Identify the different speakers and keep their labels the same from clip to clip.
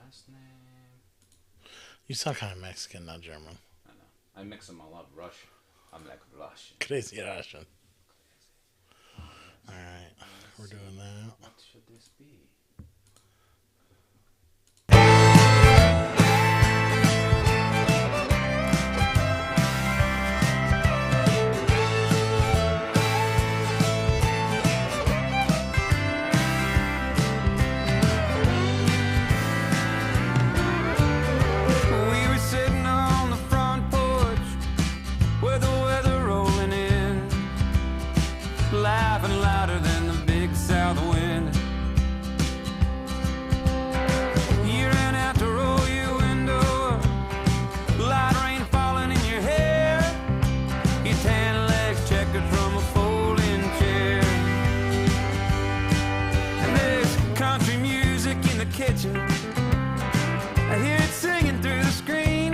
Speaker 1: last name.
Speaker 2: You sound kind of Mexican, not German.
Speaker 1: I know. I mix them all up. Russian. I'm like Russian.
Speaker 2: Crazy Russian.
Speaker 1: Oh,
Speaker 2: All
Speaker 1: yes.
Speaker 2: right, we're doing that.
Speaker 1: What should this be?
Speaker 3: We were sitting on the front porch with the weather rolling in, laughing louder than the big south wind. You ran out to roll your window up, light rain falling in your hair, your tan legs checkered from a folding chair. And there's country music in the kitchen, I hear it singing through the screen,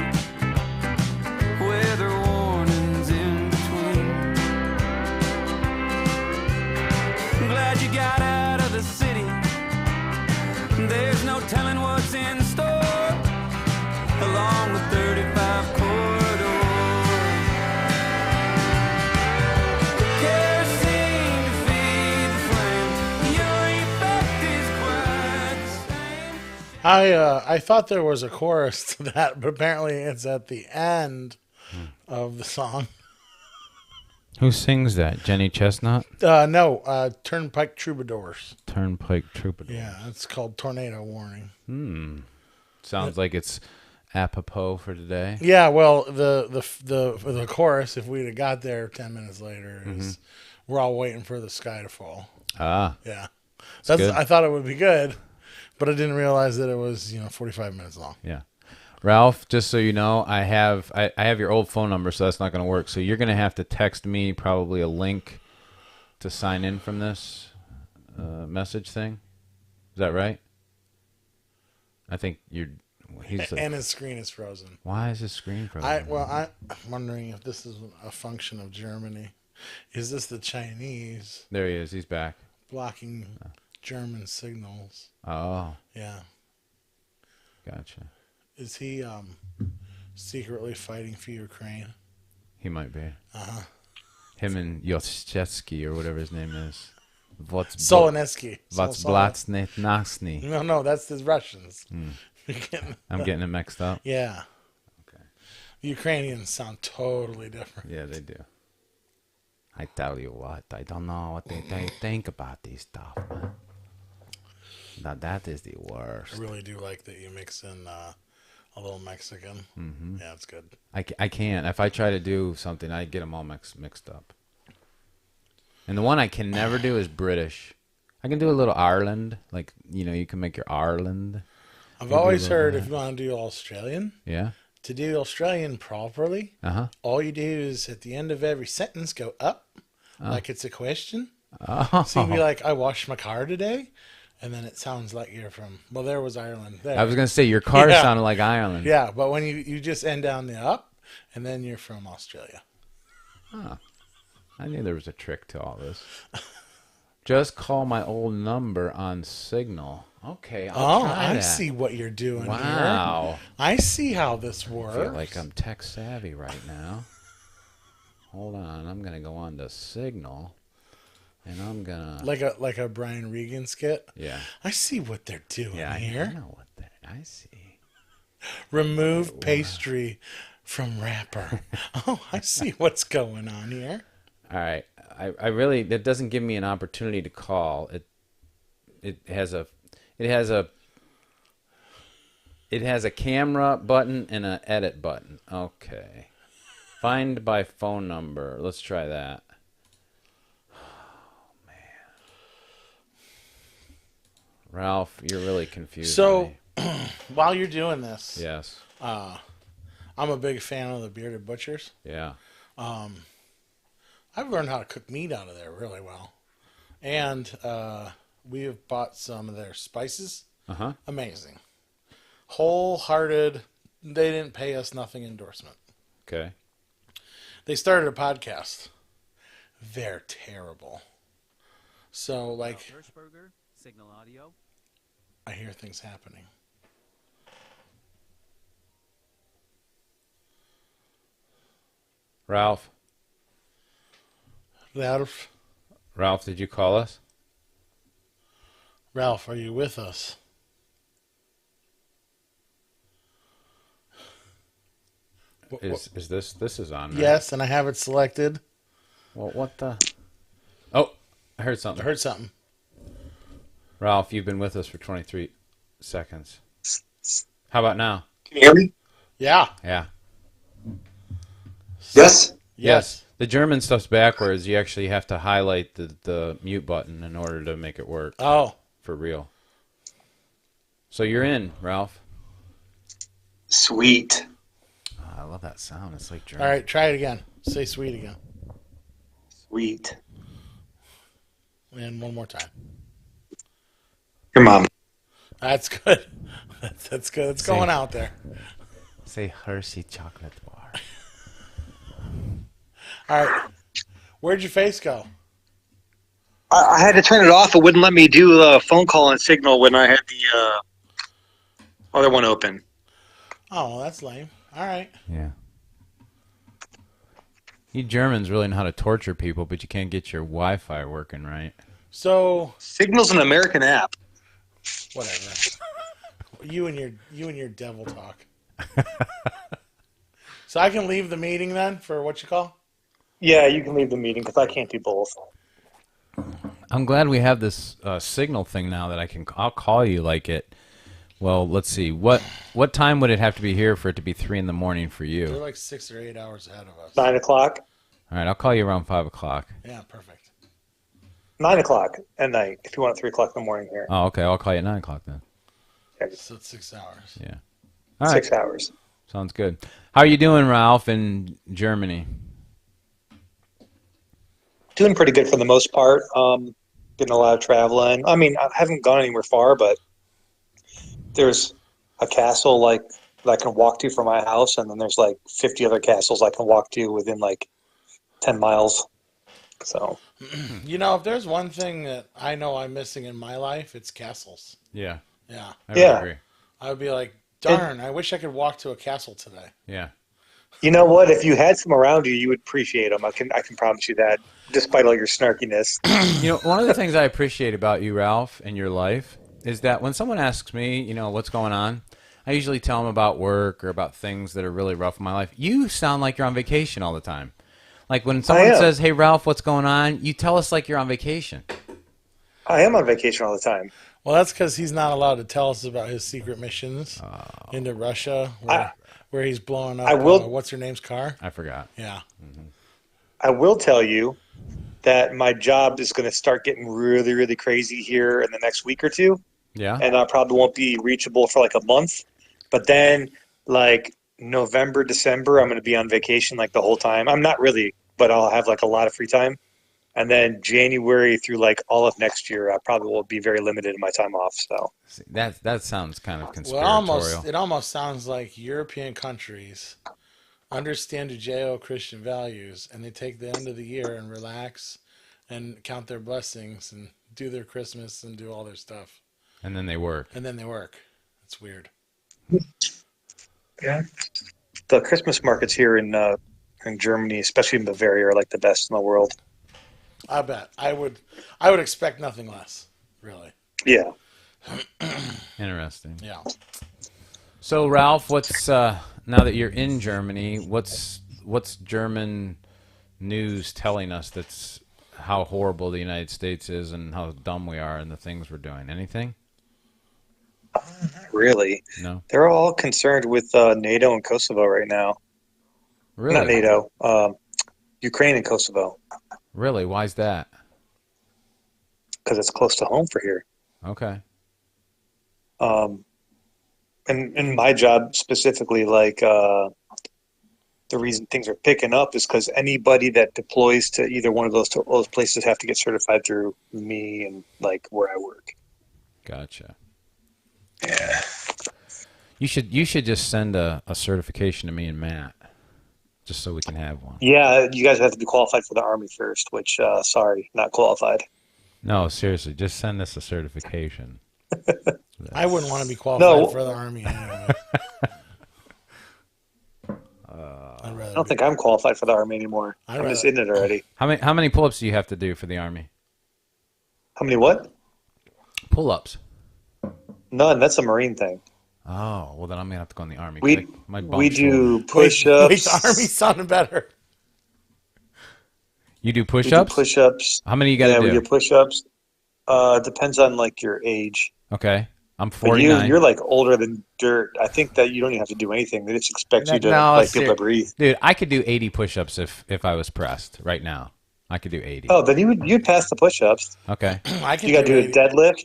Speaker 3: weather warnings in between. I'm glad you got out of the city, there's no telling what's in store along the 35 corridor. Kerosene to feed the flame, your effect is quite the same.
Speaker 2: I thought there was a chorus to that, but apparently it's at the end of the song.
Speaker 1: Who sings that? Jenny Chestnut?
Speaker 2: No, Turnpike Troubadours.
Speaker 1: Turnpike Troubadour.
Speaker 2: Yeah, it's called Tornado Warning.
Speaker 1: Sounds like it's apropos for today.
Speaker 2: Yeah, well, the chorus, if we'd have got there 10 minutes later, is we're all waiting for the sky to fall.
Speaker 1: Ah,
Speaker 2: Yeah,
Speaker 1: good.
Speaker 2: I thought it would be good, but I didn't realize that it was 45 minutes long.
Speaker 1: yeah. Ralph, just so you know, I have your old phone number, so that's not going to work. So you're going to have to text me probably a link to sign in from this message thing. Is that right? I think he's like,
Speaker 2: And his screen is frozen.
Speaker 1: why is his screen frozen?
Speaker 2: I'm wondering if this is a function of Germany. Is this the Chinese
Speaker 1: There he is. He's back.
Speaker 2: blocking German signals?
Speaker 1: Oh,
Speaker 2: Yeah.
Speaker 1: gotcha.
Speaker 2: Is he secretly fighting for Ukraine?
Speaker 1: He might be.
Speaker 2: Uh-huh.
Speaker 1: Him and Yoshchetsky or whatever his name is.
Speaker 2: Soleneski.
Speaker 1: Vatsblatsnetnasny.
Speaker 2: No, that's the Russians. You're getting-
Speaker 1: I'm getting it mixed up.
Speaker 2: yeah.
Speaker 1: Okay.
Speaker 2: The Ukrainians sound totally different.
Speaker 1: Yeah, they do. I tell you what, I don't know what they think about this stuff, man. Now that is the worst.
Speaker 2: I really do like that you mix in a little Mexican. Mm-hmm. Yeah, it's good.
Speaker 1: I can't. If I try to do something, I get them all mixed up. And the one I can never do is British. I can do a little Ireland. Like, you can make your Ireland.
Speaker 2: I've
Speaker 1: You do
Speaker 2: always
Speaker 1: a little
Speaker 2: heard
Speaker 1: bit.
Speaker 2: if you want to do Australian,
Speaker 1: Yeah?
Speaker 2: to do Australian properly,
Speaker 1: Uh-huh.
Speaker 2: all you do is at the end of every sentence go up, like it's a question.
Speaker 1: Oh.
Speaker 2: So you'd be like, I washed my car today. And then it sounds like you're from, well, there was Ireland there.
Speaker 1: I was going to say, your car
Speaker 2: Yeah.
Speaker 1: sounded like Ireland.
Speaker 2: Yeah, but when you just end down the up, and then you're from Australia.
Speaker 1: I knew there was a trick to all this. Just call my old number on Signal. Okay, I'll try
Speaker 2: I
Speaker 1: that.
Speaker 2: see what you're doing
Speaker 1: Wow.
Speaker 2: here. I see how this
Speaker 1: I
Speaker 2: works.
Speaker 1: feel like I'm tech savvy right now. Hold on, I'm gonna go on to Signal, and I'm gonna
Speaker 2: like a Brian Regan skit.
Speaker 1: yeah
Speaker 2: I see what they're doing
Speaker 1: I
Speaker 2: here.
Speaker 1: know what that I see.
Speaker 2: Remove pastry from wrapper. Oh, I see what's going on here.
Speaker 1: All right, I really that doesn't give me an opportunity to call. It has a camera button and an edit button. Okay. Find by phone number. Let's try that. Oh, man. Ralph, you're really confused.
Speaker 2: So, while you're doing this,
Speaker 1: Yes.
Speaker 2: I'm a big fan of the Bearded Butchers.
Speaker 1: Yeah.
Speaker 2: I've learned how to cook meat out of there really well. And we have bought some of their spices.
Speaker 1: Uh-huh.
Speaker 2: Amazing. Wholehearted. They didn't pay us nothing endorsement.
Speaker 1: Okay.
Speaker 2: They started a podcast. They're terrible. So, like,
Speaker 4: Hirschberger, Signal Audio.
Speaker 2: I hear things happening.
Speaker 1: Ralph? Ralph, did you call us?
Speaker 2: Ralph, are you with us?
Speaker 1: Is this is on, right?
Speaker 2: Yes, and I have it selected.
Speaker 1: Well, what the? Oh, I heard
Speaker 2: I
Speaker 1: something.
Speaker 2: heard something.
Speaker 1: Ralph, you've been with us for 23 seconds. How about now?
Speaker 4: Can you hear me?
Speaker 2: Yeah.
Speaker 1: Yeah.
Speaker 4: Yes.
Speaker 2: Yes.
Speaker 1: The German stuff's backwards. You actually have to highlight the mute button in order to make it work.
Speaker 2: Oh.
Speaker 1: For real. So you're in, Ralph.
Speaker 4: Sweet.
Speaker 1: Oh, I love that sound. It's like German.
Speaker 2: All right, try it again. Say sweet again.
Speaker 4: Sweet.
Speaker 2: And one more time.
Speaker 4: Your mom.
Speaker 2: That's good. That's good. It's going out there.
Speaker 1: Say Hershey chocolate bar.
Speaker 2: All right. Where'd your face go?
Speaker 4: I had to turn it off. It wouldn't let me do a phone call and signal when I had the other one open.
Speaker 2: Oh, well, that's lame. All right.
Speaker 1: Yeah. You Germans really know how to torture people, but you can't get your Wi-Fi working right.
Speaker 2: So
Speaker 4: Signal's an American app.
Speaker 2: whatever. You and your devil talk. So I can leave the meeting then for what you call?
Speaker 4: Yeah, you can leave the meeting because I can't do both.
Speaker 1: I'm glad we have this signal thing now that I'll call you like it. Well, let's see. What time would it have to be here for it to be 3 in the morning for
Speaker 2: They're
Speaker 1: you?
Speaker 2: like 6 or 8 hours ahead of us.
Speaker 4: 9 o'clock.
Speaker 1: All right, I'll call you around 5 o'clock.
Speaker 2: Yeah, perfect.
Speaker 4: 9 o'clock at night. If you want 3 o'clock in the morning here.
Speaker 1: Oh, okay. I'll call you at 9 o'clock then.
Speaker 2: So it's 6 hours.
Speaker 1: Yeah. All right.
Speaker 4: 6 hours.
Speaker 1: Sounds good. How are you doing, Ralph, in Germany?
Speaker 4: Doing pretty good for the most part. Getting a lot of traveling. I mean, I haven't gone anywhere far, but there's a castle like that I can walk to from my house, and then there's like 50 other castles I can walk to within like 10 miles. So,
Speaker 2: You know, if there's one thing that I know I'm missing in my life, it's castles.
Speaker 1: Yeah.
Speaker 2: Yeah.
Speaker 1: I would
Speaker 4: Yeah.
Speaker 1: agree.
Speaker 2: I would be like, darn, I wish I could walk to a castle today.
Speaker 1: Yeah.
Speaker 4: you know what? If you had some around you, you would appreciate them. I can promise you that, despite all your snarkiness.
Speaker 1: You know, one of the things I appreciate about you, Ralph, in your life is that when someone asks me, you know, what's going on, I usually tell them about work or about things that are really rough in my life. You sound like you're on vacation all the time. Like when someone says, hey, Ralph, what's going on? You tell us like you're on vacation.
Speaker 4: I am on vacation all the time.
Speaker 2: Well, that's because he's not allowed to tell us about his secret missions into Russia, where he's blowing up. What's her name's car?
Speaker 1: I forgot.
Speaker 2: Yeah.
Speaker 4: I will tell you that my job is going to start getting really, really crazy here in the next week or two.
Speaker 1: Yeah.
Speaker 4: And I probably won't be reachable for like a month. But then, like November, December, I'm going to be on vacation like the whole time. I'm not really, but I'll have like a lot of free time. And then January through like all of next year, I probably will be very limited in my time off. So
Speaker 1: See, that sounds kind of conspiratorial.
Speaker 2: Well, it almost sounds like European countries understand Judeo-Christian values, and they take the end of the year and relax and count their blessings and do their Christmas and do all their stuff.
Speaker 1: And then they work.
Speaker 2: It's weird.
Speaker 4: yeah, the Christmas markets here in Germany, especially in Bavaria, are like the best in the world.
Speaker 2: I bet. I would expect nothing less, really.
Speaker 4: Yeah.
Speaker 1: Interesting.
Speaker 2: Yeah.
Speaker 1: So, Ralph, what's now that you're in Germany, what's German news telling us that's how horrible the United States is and how dumb we are and the things we're doing? Anything?
Speaker 4: Not really.
Speaker 1: No.
Speaker 4: They're all concerned with NATO and Kosovo right now.
Speaker 1: Really?
Speaker 4: Not NATO. Ukraine and Kosovo.
Speaker 1: Really? Why's that?
Speaker 4: Because it's close to home for here.
Speaker 1: Okay.
Speaker 4: And in my job specifically, like the reason things are picking up is because anybody that deploys to either one of those places have to get certified through me and like where I work.
Speaker 1: Gotcha.
Speaker 4: Yeah.
Speaker 1: You should just send a certification to me and Matt, just so we can have one.
Speaker 4: Yeah, you guys have to be qualified for the Army first, which, sorry, not qualified.
Speaker 1: No, seriously, just send us a certification.
Speaker 2: I wouldn't want to be qualified for the Army anyway. I'd rather rather.
Speaker 4: don't think I'm qualified for the Army anymore.
Speaker 2: I'd
Speaker 4: I'm just
Speaker 2: rather-
Speaker 4: in it already.
Speaker 1: How many pull-ups do you have to do for the Army?
Speaker 4: How many what?
Speaker 1: Pull-ups.
Speaker 4: None. That's a Marine thing.
Speaker 1: Oh, well then I'm gonna have to go in the Army. 'Cause
Speaker 4: We
Speaker 1: my bum
Speaker 4: we do
Speaker 1: shoulder.
Speaker 2: Wait,
Speaker 4: push-ups.
Speaker 2: the Army sounded better.
Speaker 1: You do
Speaker 4: We do
Speaker 1: push-ups?
Speaker 4: push-ups.
Speaker 1: How many you got to
Speaker 4: Yeah,
Speaker 1: do?
Speaker 4: we do push-ups. Depends on like your age.
Speaker 1: Okay, I'm
Speaker 4: But
Speaker 1: 49.
Speaker 4: you're like older than dirt. I think that you don't even have to do anything. They just expect you to
Speaker 1: No,
Speaker 4: like be able to breathe.
Speaker 1: dude, I could do 80 push-ups if I was pressed right now. I could do 80.
Speaker 4: Oh, then you'd pass the push-ups.
Speaker 1: Okay.
Speaker 2: I can
Speaker 4: You got to do a
Speaker 2: 80.
Speaker 4: deadlift.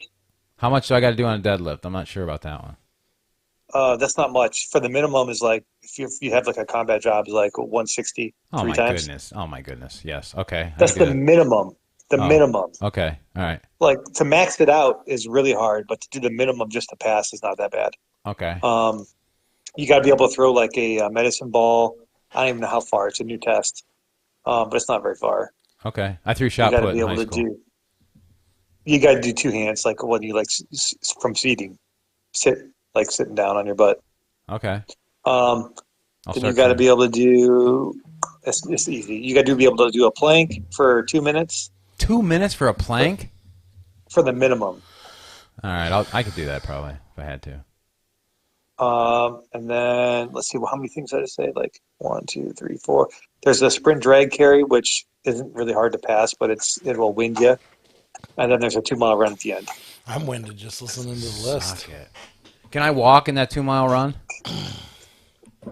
Speaker 1: How much do I got to do on a deadlift? I'm not sure about that one.
Speaker 4: That's not much. For the minimum is like if you have like a combat job is like 160
Speaker 1: Oh
Speaker 4: three
Speaker 1: my
Speaker 4: times.
Speaker 1: goodness. Oh my goodness. Yes. Okay. I
Speaker 4: That's
Speaker 1: can
Speaker 4: the
Speaker 1: do that.
Speaker 4: minimum. The
Speaker 1: Oh.
Speaker 4: minimum.
Speaker 1: Okay. All right.
Speaker 4: Like to max it out is really hard, but to do the minimum just to pass is not that bad.
Speaker 1: Okay.
Speaker 4: You got to be able to throw like a medicine ball. I don't even know how far. It's a new test, but it's not very far.
Speaker 1: Okay. I threw
Speaker 4: You
Speaker 1: shot
Speaker 4: got to
Speaker 1: put
Speaker 4: be
Speaker 1: in
Speaker 4: able
Speaker 1: high
Speaker 4: to
Speaker 1: school.
Speaker 4: do. You got to do two hands, like when you like from seating, sitting down on your butt.
Speaker 1: Okay.
Speaker 4: Um,
Speaker 1: I'll
Speaker 4: then you
Speaker 1: start
Speaker 4: got to
Speaker 1: training.
Speaker 4: be able to do. It's easy. You got to be able to do a plank for 2 minutes
Speaker 1: 2 minutes for a plank?
Speaker 4: for the minimum.
Speaker 1: All right. I could do that probably if I had to.
Speaker 4: And then let's see, well, how many things did I say? Like 1, 2, 3, 4. There's a sprint drag carry, which isn't really hard to pass, but it will wind you. And then there's a 2-mile run at the end.
Speaker 2: I'm winded just listening to the list.
Speaker 1: Suck it. Can I walk in that 2-mile run?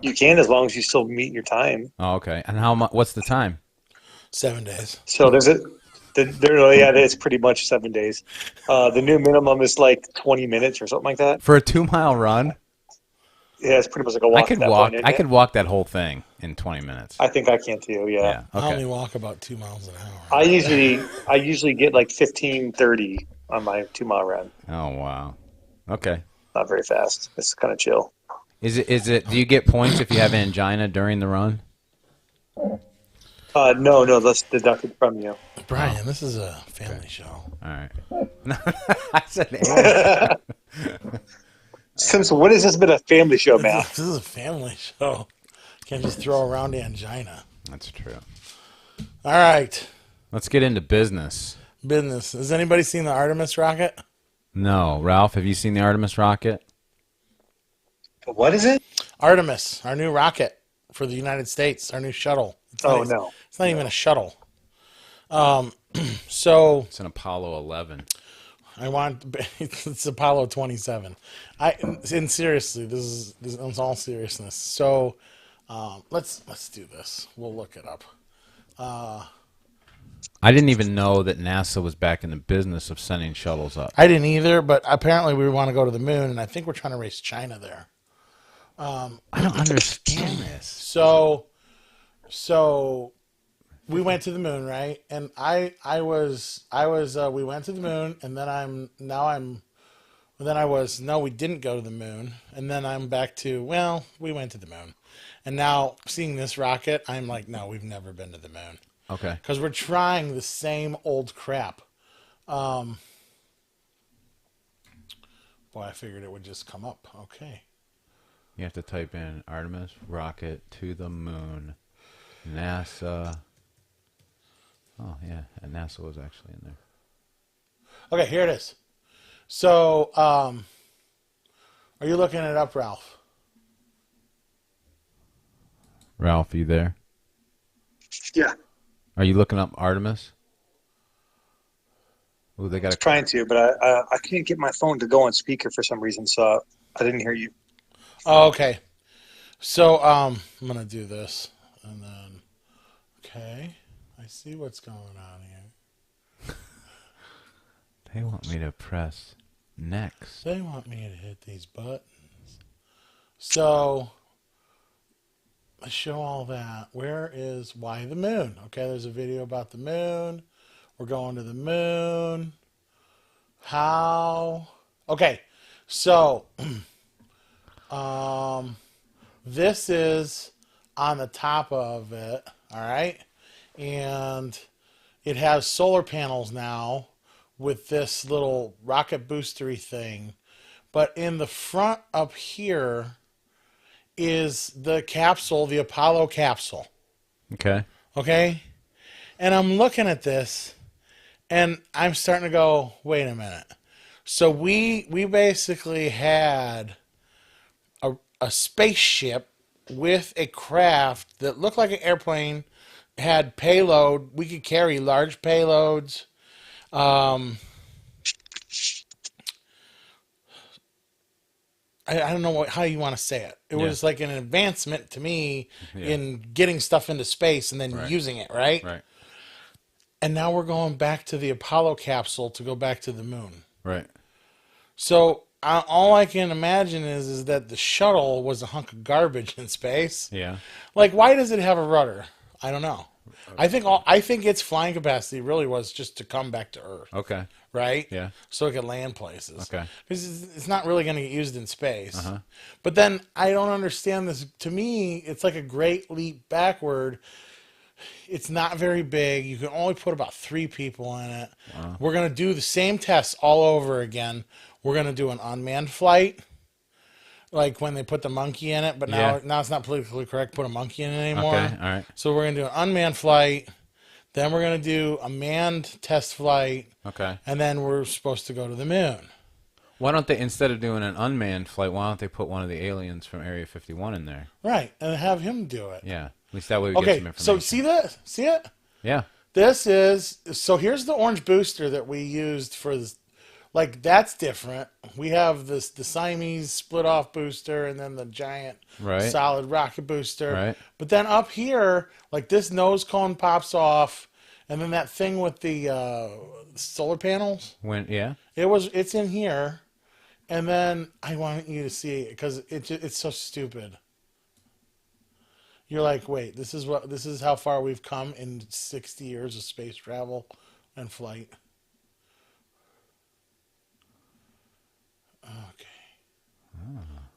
Speaker 4: You can as long as you still meet your time.
Speaker 1: Oh, okay. And how much? What's the time?
Speaker 2: 7 days.
Speaker 4: So it's pretty much 7 days. The new minimum is like 20 minutes or something like that.
Speaker 1: For a 2-mile run?
Speaker 4: Yeah, it's pretty much like a walk.
Speaker 1: I could
Speaker 4: at that
Speaker 1: walk.
Speaker 4: point, isn't
Speaker 1: I
Speaker 4: it?
Speaker 1: could walk that whole thing in 20 minutes.
Speaker 4: I think I can too. Yeah.
Speaker 1: Yeah.
Speaker 2: I only
Speaker 1: Okay.
Speaker 2: walk about 2 miles an hour.
Speaker 4: I usually get like 15:30 on my 2-mile run.
Speaker 1: Oh wow. Okay.
Speaker 4: Not very fast. It's kind of chill.
Speaker 1: Is it? Do you get points if you have angina during the run?
Speaker 4: No, that's deducted from you.
Speaker 2: Brian, this is a family show.
Speaker 1: All right. I said angina.
Speaker 4: Since when has this been a family show, man?
Speaker 2: This is a family show. Can't just throw around angina.
Speaker 1: That's true.
Speaker 2: All right.
Speaker 1: Let's get into business.
Speaker 2: Business. Has anybody seen the Artemis rocket?
Speaker 1: No, Ralph, have you seen the Artemis rocket?
Speaker 4: What is it?
Speaker 2: Artemis, our new rocket for the United States, our new shuttle. It's not,
Speaker 4: No.
Speaker 2: It's not even a shuttle. So
Speaker 1: It's an Apollo 11.
Speaker 2: I want it's Apollo 27. And seriously, this is all seriousness. So let's do this. We'll look it up.
Speaker 1: I didn't even know that NASA was back in the business of sending shuttles up.
Speaker 2: I didn't either, but apparently we want to go to the moon, and I think we're trying to race China there.
Speaker 1: I don't understand this.
Speaker 2: So we went to the moon, right? And we went to the moon, and then no, we didn't go to the moon. And then I'm back to, well, we went to the moon. And now seeing this rocket, I'm like, no, we've never been to the moon.
Speaker 1: Okay.
Speaker 2: Because we're trying the same old crap. Boy, I figured it would just come up. Okay.
Speaker 1: You have to type in Artemis rocket to the moon. NASA. Oh, yeah. And NASA was actually in there.
Speaker 2: Okay, here it is. So, are you looking it up, Ralph?
Speaker 1: Ralph, you there?
Speaker 4: Yeah,
Speaker 1: Are you looking up Artemis? Oh, they got a.
Speaker 4: trying to, but I can't get my phone to go on speaker for some reason, so I didn't hear you.
Speaker 2: Oh, okay. So, I'm going to do this. And then, okay. I see what's going on here.
Speaker 1: They want me to press next.
Speaker 2: They want me to hit these buttons. So, let's show all that. Why the moon? Okay, there's a video about the moon. We're going to the moon. How? Okay, so, this is on the top of it, all right? And it has solar panels now with this little rocket boostery thing. But in the front up here is the capsule, the Apollo capsule.
Speaker 1: Okay.
Speaker 2: Okay? And I'm looking at this and I'm starting to go, wait a minute. So we basically had a spaceship with a craft that looked like an airplane, had payload. We could carry large payloads. I don't know how you want to say it. It was like an advancement to me in getting stuff into space and then using it, right?
Speaker 1: Right.
Speaker 2: And now we're going back to the Apollo capsule to go back to the moon.
Speaker 1: Right.
Speaker 2: So all I can imagine is that the shuttle was a hunk of garbage in space.
Speaker 1: Yeah.
Speaker 2: Like, why does it have a rudder? I don't know. I think its flying capacity really was just to come back to Earth.
Speaker 1: Okay.
Speaker 2: Right?
Speaker 1: Yeah.
Speaker 2: So it could land places.
Speaker 1: Okay.
Speaker 2: Because it's not really going to get used in space.
Speaker 1: Uh-huh.
Speaker 2: But then I don't understand this. To me, it's like a great leap backward. It's not very big. You can only put about 3 people in it. We're going to do the same tests all over again. We're going to do an unmanned flight. Like when they put the monkey in it, but now it's not politically correct to put a monkey in it anymore.
Speaker 1: Okay. All right.
Speaker 2: So we're going to do an unmanned flight. Then we're going to do a manned test flight.
Speaker 1: Okay.
Speaker 2: And then we're supposed to go to the moon.
Speaker 1: Why don't they, instead of doing an unmanned flight, why don't they put one of the aliens from Area 51 in there?
Speaker 2: Right. And have him do it.
Speaker 1: Yeah. At least that way we get some
Speaker 2: Okay.
Speaker 1: information.
Speaker 2: So see that? See it?
Speaker 1: Yeah.
Speaker 2: So here's the orange booster that we used for this. Like, that's different. We have the Siamese split off booster and then the giant solid rocket booster.
Speaker 1: Right.
Speaker 2: But then up here, like this nose cone pops off, and then that thing with the solar panels. It's in here, and then I want you to see it because it's so stupid. You're like, wait, this is how far we've come in 60 years of space travel and flight. Okay.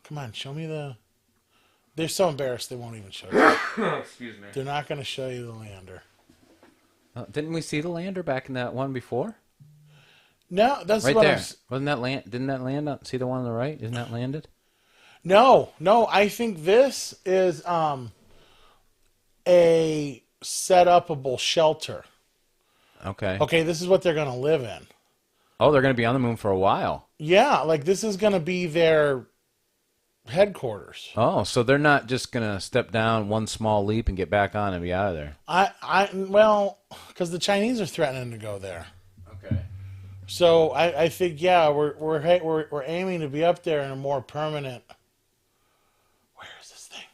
Speaker 2: Come on, show me the... They're so embarrassed they won't even show you.
Speaker 1: Excuse me.
Speaker 2: They're not going to show you the lander.
Speaker 1: Didn't we see the lander back in that one before?
Speaker 2: No, that's
Speaker 1: right
Speaker 2: what
Speaker 1: there. Wasn't that land? Didn't that land? See the one on the right? Isn't that landed?
Speaker 2: No. I think this is a set-upable shelter.
Speaker 1: Okay.
Speaker 2: Okay, this is what they're going to live in.
Speaker 1: Oh, they're going to be on the moon for a while.
Speaker 2: Yeah, like this is going to be their headquarters.
Speaker 1: Oh, so they're not just going to step down one small leap and get back on and be out of there.
Speaker 2: Well, because the Chinese are threatening to go there.
Speaker 1: Okay.
Speaker 2: So I think we're aiming to be up there in a more permanent. Where is this thing?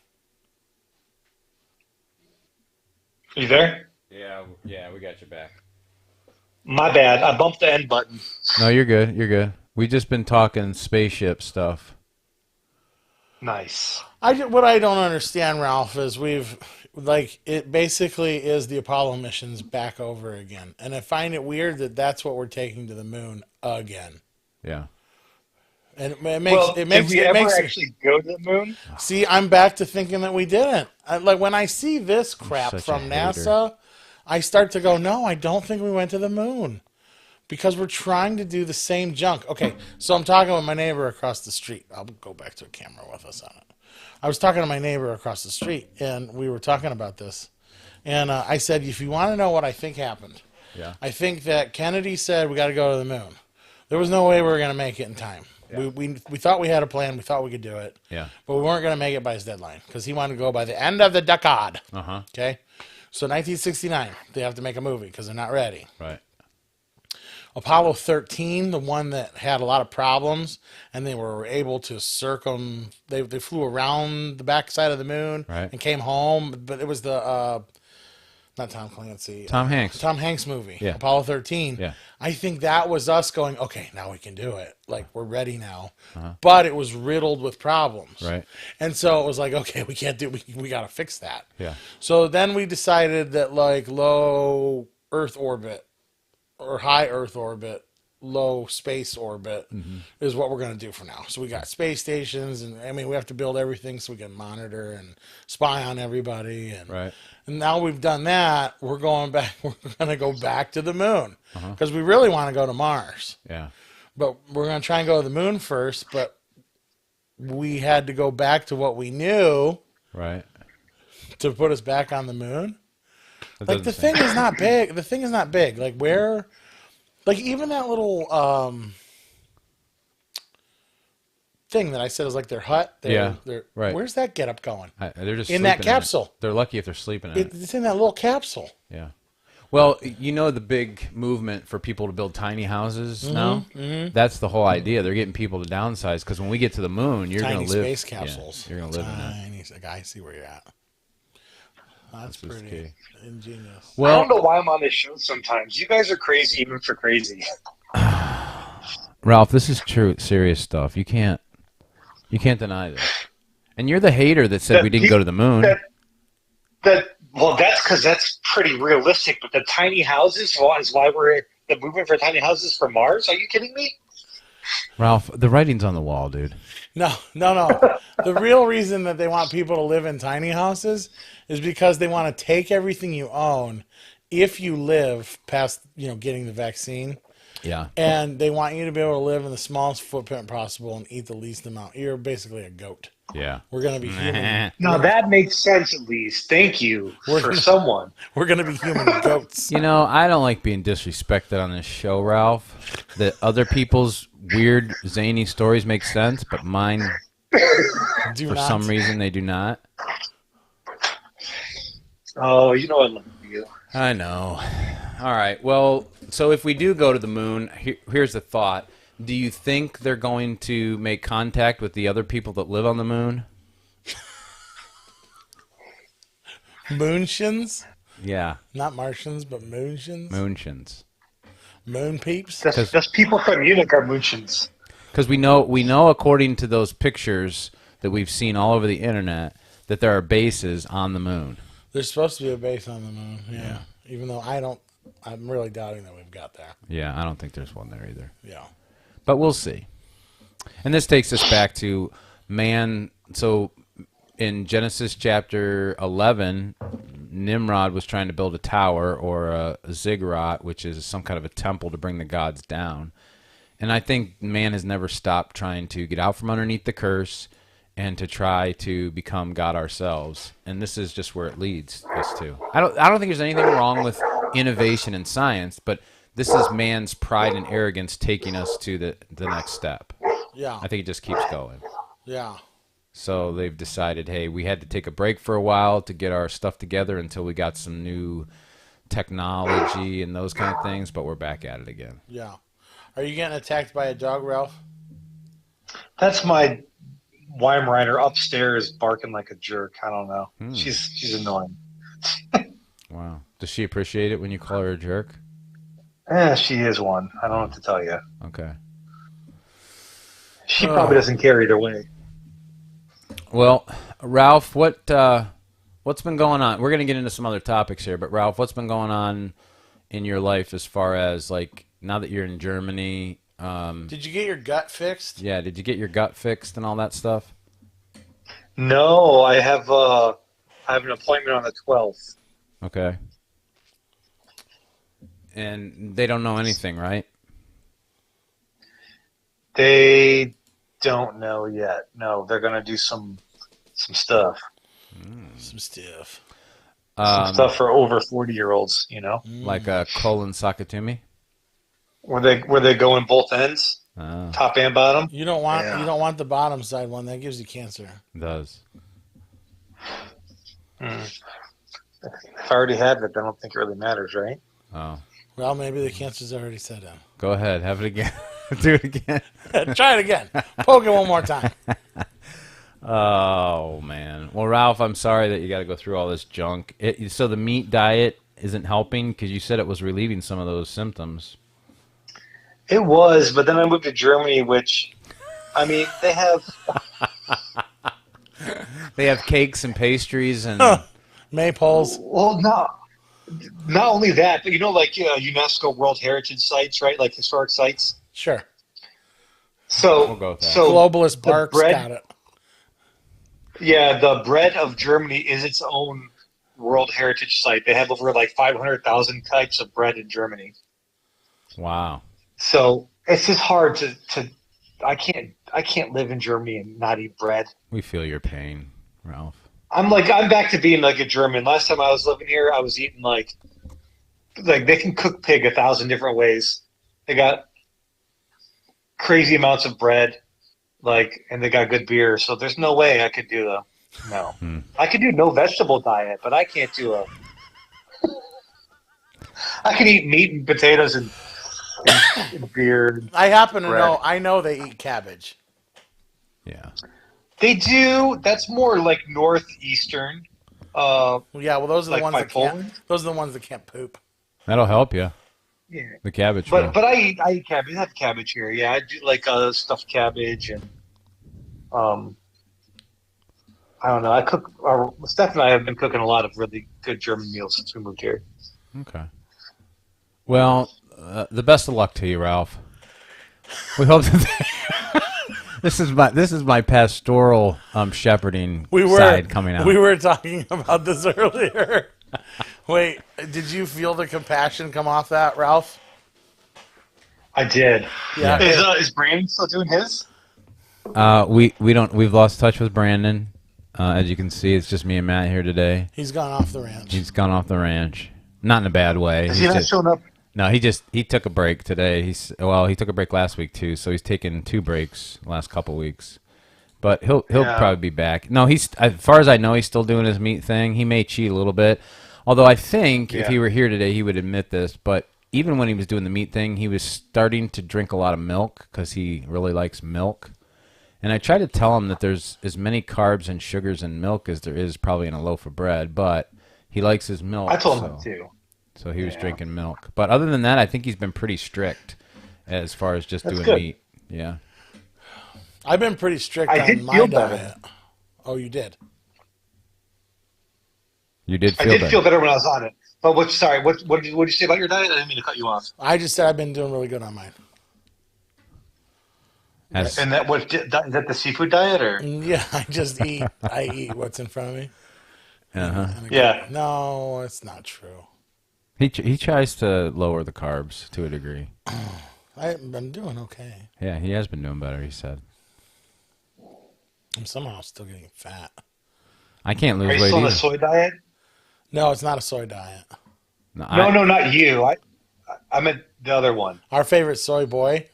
Speaker 4: Are you there?
Speaker 1: Yeah, we got your back.
Speaker 4: My bad. I bumped the end button.
Speaker 1: No, you're good. You're good. We just been talking spaceship stuff.
Speaker 4: Nice.
Speaker 2: What I don't understand, Ralph, is it basically is the Apollo missions back over again, and I find it weird that that's what we're taking to the moon again.
Speaker 1: Yeah.
Speaker 2: And it makes
Speaker 4: did we ever actually go to the moon?
Speaker 2: See, I'm back to thinking that we didn't. Like when I see this crap from NASA, I start to go, no, I don't think we went to the moon. Because we're trying to do the same junk. Okay, so I'm talking with my neighbor across the street. I'll go back to a camera with us on it. I was talking to my neighbor across the street, and we were talking about this. And I said, if you want to know what I think happened, I think that Kennedy said we got to go to the moon. There was no way we were going to make it in time. Yeah. We thought we had a plan. We thought we could do it. Yeah. But we weren't going to make it by his deadline because he wanted to go by the end of the decade. Uh-huh. Okay? So 1969, they have to make a movie because they're not ready. Right. Apollo 13, the one that had a lot of problems, and they were able to they flew around the backside of the moon and came home. But it was the, not Tom Clancy.
Speaker 1: Tom Hanks.
Speaker 2: Tom Hanks movie, Apollo 13. Yeah. I think that was us going, okay, now we can do it. Like, we're ready now. Uh-huh. But it was riddled with problems. Right. And so it was like, okay, we can't do we got to fix that. Yeah. So then we decided that, like, low Earth orbit or high Earth orbit, low space orbit is what we're going to do for now. So we got space stations, and I mean, we have to build everything so we can monitor and spy on everybody. And, and now we've done that, we're going back. We're going to go back to the moon because we really want to go to Mars. Yeah. But we're going to try and go to the moon first. But we had to go back to what we knew
Speaker 1: Right.
Speaker 2: to put us back on the moon.
Speaker 1: That
Speaker 2: Like, the
Speaker 1: doesn't
Speaker 2: thing is not big. The thing is not big. Like, where, like, even that little thing that I said is like their hut.
Speaker 1: Yeah, right.
Speaker 2: Where's that get up going?
Speaker 1: they're just
Speaker 2: In that
Speaker 1: sleeping
Speaker 2: capsule.
Speaker 1: it. They're lucky if they're sleeping in it.
Speaker 2: It's in that little capsule.
Speaker 1: Yeah. Well, you know the big movement for people to build tiny houses now? Mm-hmm. That's the whole idea. They're getting people to downsize because when we get to the moon, you're going to live.
Speaker 2: Tiny space capsules.
Speaker 1: Yeah, you're going to live in it.
Speaker 2: Like, I see where you're at. That's
Speaker 1: This is
Speaker 2: pretty
Speaker 1: key.
Speaker 2: ingenious.
Speaker 4: I
Speaker 1: Well,
Speaker 4: don't know why I'm on this show sometimes. You guys are crazy even for crazy.
Speaker 1: Ralph, this is true, serious stuff. You can't deny this. And you're the hater that said we didn't go to the moon.
Speaker 4: Well, that's because that's pretty realistic. But the tiny houses is why we're the movement for tiny houses for Mars. Are you kidding me?
Speaker 1: Ralph, the writing's on the wall, dude.
Speaker 2: No. The real reason that they want people to live in tiny houses is because they want to take everything you own if you live past, getting the vaccine.
Speaker 1: Yeah.
Speaker 2: And they want you to be able to live in the smallest footprint possible and eat the least amount. You're basically a goat.
Speaker 1: Yeah.
Speaker 2: We're going to be human.
Speaker 4: No, that makes sense at least. Thank you for someone.
Speaker 2: We're going to be human goats.
Speaker 1: I don't like being disrespected on this show, Ralph. That other people's weird, zany stories make sense, but mine,
Speaker 2: Do
Speaker 1: for
Speaker 2: not.
Speaker 1: some reason, they do not.
Speaker 4: Oh, I love you.
Speaker 1: I know. All right. Well, so if we do go to the moon, here's the thought. Do you think they're going to make contact with the other people that live on the moon?
Speaker 2: Moonshins?
Speaker 1: Yeah.
Speaker 2: Not Martians, but Moonshins?
Speaker 1: Moonshins.
Speaker 2: Moon peeps?
Speaker 4: That's people from Munich are Munchins.
Speaker 1: Because we know according to those pictures that we've seen all over the internet that there are bases on the moon.
Speaker 2: There's supposed to be a base on the moon, yeah. Even though I'm really doubting that we've got there.
Speaker 1: Yeah, I don't think there's one there either.
Speaker 2: Yeah.
Speaker 1: But we'll see. And this takes us back to man. So in Genesis chapter 11, Nimrod was trying to build a tower or a ziggurat, which is some kind of a temple to bring the gods down. And I think man has never stopped trying to get out from underneath the curse and to try to become God ourselves. And this is just where it leads us to. I don't think there's anything wrong with innovation in science, but this is man's pride and arrogance taking us to the next step.
Speaker 2: Yeah.
Speaker 1: I think it just keeps going.
Speaker 2: Yeah.
Speaker 1: So they've decided, hey, we had to take a break for a while to get our stuff together until we got some new technology and those kind of things, but we're back at it again.
Speaker 2: Yeah. Are you getting attacked by a dog, Ralph?
Speaker 4: That's my Weimaraner upstairs barking like a jerk. I don't know. She's annoying.
Speaker 1: Wow. Does she appreciate it when you call her a jerk?
Speaker 4: She is one. I don't know what to tell you.
Speaker 1: Okay.
Speaker 4: She probably doesn't care either way.
Speaker 1: Well, Ralph, what's been going on? We're going to get into some other topics here, but Ralph, what's been going on in your life as far as, like, now that you're in Germany?
Speaker 2: Did you get your gut fixed?
Speaker 1: Yeah, did you get your gut fixed and all that stuff?
Speaker 4: No, I have an appointment on the 12th.
Speaker 1: Okay. And they don't know anything, right?
Speaker 4: They don't know yet. No, they're gonna do some stuff.
Speaker 2: Some stuff.
Speaker 4: Some stuff for over 40-year-olds.
Speaker 1: Like a colon sakatumi?
Speaker 4: Where they go in both ends, top and bottom.
Speaker 2: You don't want the bottom side one. That gives you cancer.
Speaker 1: It does.
Speaker 4: If I already have it, I don't think it really matters, right?
Speaker 1: Oh.
Speaker 2: Well, maybe the cancer's already set in.
Speaker 1: Go ahead. Have it again. Do it again.
Speaker 2: Try it again. Poke it one more time.
Speaker 1: Oh, man. Well, Ralph, I'm sorry that you got to go through all this junk. So the meat diet isn't helping because you said it was relieving some of those symptoms.
Speaker 4: It was, but then I moved to Germany, which, I mean, they have...
Speaker 1: They have cakes and pastries and...
Speaker 2: Maypoles.
Speaker 4: Well, not only that, but like UNESCO World Heritage Sites, right? Like historic sites.
Speaker 2: Sure.
Speaker 4: So,
Speaker 1: We'll go with that.
Speaker 2: Globalist Barks got it.
Speaker 4: Yeah, the bread of Germany is its own World Heritage Site. They have over like 500,000 types of bread in Germany.
Speaker 1: Wow.
Speaker 4: So it's just hard to I can't live in Germany and not eat bread.
Speaker 1: We feel your pain, Ralph.
Speaker 4: I'm back to being like a German. Last time I was living here, I was eating like they can cook pig 1,000 different ways. They got crazy amounts of bread, and they got good beer. So there's no way I could do no. I could do no vegetable diet, but I can't do I can eat meat and potatoes and beer.
Speaker 2: I happen to
Speaker 4: bread.
Speaker 2: know. I know they eat cabbage.
Speaker 1: Yeah.
Speaker 4: They do. That's more like northeastern.
Speaker 2: Yeah, well, those are the
Speaker 4: Like
Speaker 2: ones
Speaker 4: by
Speaker 2: that can't.
Speaker 4: Poland?
Speaker 2: Those are the ones that can't poop.
Speaker 1: That'll help you.
Speaker 4: Yeah.
Speaker 1: The cabbage. will.
Speaker 4: But I eat cabbage. I have cabbage here. Yeah, I do like stuffed cabbage and I don't know. I cook. Steph and I have been cooking a lot of really good German meals since we moved here.
Speaker 1: Okay. Well, the best of luck to you, Ralph. We hope that this is my pastoral shepherding side coming out.
Speaker 2: We were talking about this earlier. Wait, did you feel the compassion come off that, Ralph?
Speaker 4: I did.
Speaker 2: Yeah.
Speaker 4: Is Brandon still doing his?
Speaker 1: We've lost touch with Brandon. As you can see, it's just me and Matt here today.
Speaker 2: He's gone off the ranch.
Speaker 1: He's gone off the ranch. Not in a bad way.
Speaker 4: Is he not showing up?
Speaker 1: No, he took a break today. He took a break last week too, so he's taken 2 breaks last couple weeks. But he'll probably be back. No, as far as I know, he's still doing his meat thing. He may cheat a little bit, although I think if he were here today, he would admit this. But even when he was doing the meat thing, he was starting to drink a lot of milk because he really likes milk. And I try to tell him that there's as many carbs and sugars in milk as there is probably in a loaf of bread, but he likes his milk.
Speaker 4: I told him too.
Speaker 1: So he was drinking milk. But other than that, I think he's been pretty strict as far as just doing
Speaker 4: good.
Speaker 1: meat. Yeah.
Speaker 2: I've been pretty strict
Speaker 4: I
Speaker 2: on
Speaker 4: did
Speaker 2: my
Speaker 4: feel
Speaker 2: diet.
Speaker 4: better.
Speaker 2: Oh, you did?
Speaker 1: You did
Speaker 4: I
Speaker 1: feel
Speaker 4: did
Speaker 1: better.
Speaker 4: feel better when I was on it. But what did you say about your diet? I didn't mean to cut you off.
Speaker 2: I just said I've been doing really good on mine.
Speaker 4: And is that the seafood diet or?
Speaker 2: Yeah, I eat what's in front of me.
Speaker 1: Uh-huh.
Speaker 2: And I go,
Speaker 4: Yeah.
Speaker 2: No, it's not true.
Speaker 1: He tries to lower the carbs to a degree.
Speaker 2: I've been doing okay.
Speaker 1: Yeah, he has been doing better, he said.
Speaker 2: I'm somehow still getting fat.
Speaker 1: I can't lose
Speaker 4: Are you
Speaker 1: weight
Speaker 4: still on
Speaker 1: either.
Speaker 4: the soy diet?
Speaker 2: No, it's not a soy diet.
Speaker 4: No, not you. I meant the other one.
Speaker 2: Our favorite soy boy.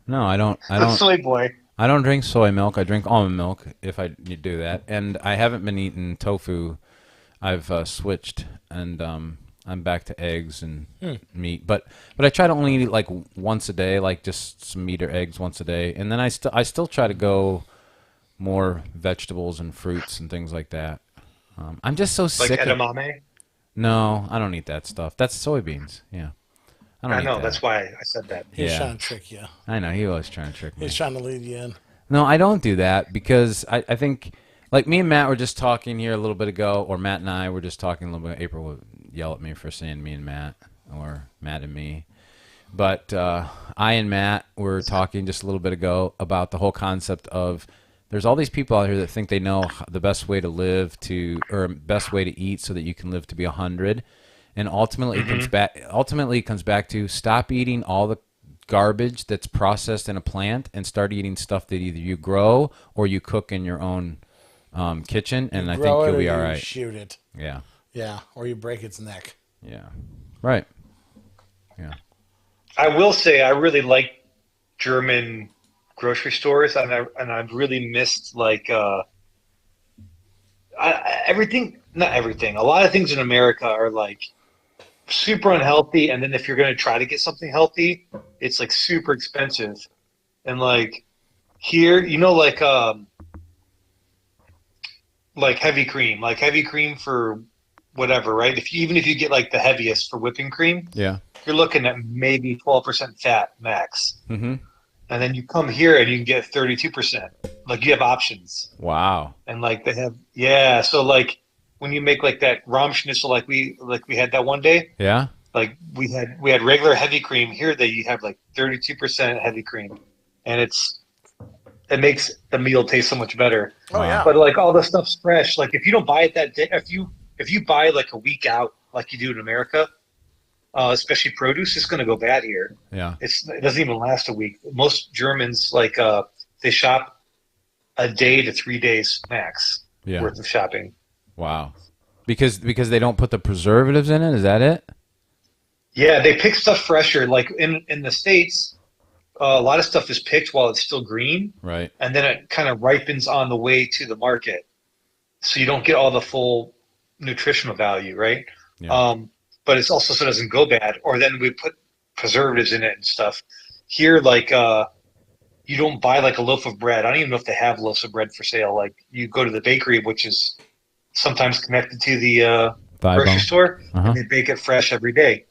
Speaker 1: No, I don't.
Speaker 4: The soy boy.
Speaker 1: I don't drink soy milk. I drink almond milk if I do that. And I haven't been eating tofu. I've switched, and I'm back to eggs and meat. But I try to only eat like once a day, like just some meat or eggs once a day. And then I still try to go more vegetables and fruits and things like that. I'm just so
Speaker 4: Like
Speaker 1: sick of.
Speaker 4: edamame?
Speaker 1: No, I don't eat that stuff. That's soybeans. Yeah, I don't
Speaker 4: I
Speaker 1: eat
Speaker 4: know.
Speaker 1: that.
Speaker 4: That's why I said that.
Speaker 2: He's
Speaker 1: Yeah.
Speaker 2: trying to trick you.
Speaker 1: I know he always trying to trick me.
Speaker 2: He's trying to lead you in.
Speaker 1: No, I don't do that because I think, like me and Matt were just talking here a little bit ago, or Matt and I were just talking a little bit. April would yell at me for saying me and Matt, or Matt and me. But I and Matt were talking just a little bit ago about the whole concept of there's all these people out here that think they know the best way to live or best way to eat so that you can live to be 100. And ultimately, it comes back to stop eating all the garbage that's processed in a plant and start eating stuff that either you grow or you cook in your own kitchen, and I think
Speaker 2: Grow it
Speaker 1: you'll
Speaker 2: or
Speaker 1: be
Speaker 2: you
Speaker 1: all right.
Speaker 2: shoot it.
Speaker 1: Yeah,
Speaker 2: Yeah, or you break its neck.
Speaker 1: yeah, right. Yeah,
Speaker 4: I will say I really like German grocery stores, and I've really missed everything. Not everything. A lot of things in America are like super unhealthy, and then if you're going to try to get something healthy, it's like super expensive. And like here, like heavy cream for whatever, right? Even if you get like the heaviest for whipping cream,
Speaker 1: yeah.
Speaker 4: you're looking at maybe 12% fat max.
Speaker 1: Mm-hmm.
Speaker 4: And then you come here and you can get 32%. Like you have options.
Speaker 1: Wow.
Speaker 4: And like they have, yeah. So like when you make like that Rahmschnitzel, like we had that one day,
Speaker 1: Yeah.
Speaker 4: like we had regular heavy cream. Here you have like 32% heavy cream, and it makes the meal taste so much better.
Speaker 2: Oh, yeah.
Speaker 4: But like all the stuff's fresh. Like if you don't buy it that day, if you buy like a week out, like you do in America, especially produce, it's going to go bad here.
Speaker 1: Yeah.
Speaker 4: It doesn't even last a week. Most Germans they shop a day to 3 days max
Speaker 1: Yeah.
Speaker 4: worth of shopping.
Speaker 1: Wow. Because they don't put the preservatives in it. Is that it?
Speaker 4: Yeah, they pick stuff fresher. Like in the States, a lot of stuff is picked while it's still green,
Speaker 1: Right.
Speaker 4: and then it kind of ripens on the way to the market. So you don't get all the full nutritional value, right?
Speaker 1: Yeah.
Speaker 4: But it's also so it doesn't go bad. Or then we put preservatives in it and stuff. Here, you don't buy like a loaf of bread. I don't even know if they have loaves of bread for sale. Like you go to the bakery, which is sometimes connected to the grocery store, and they bake it fresh every day,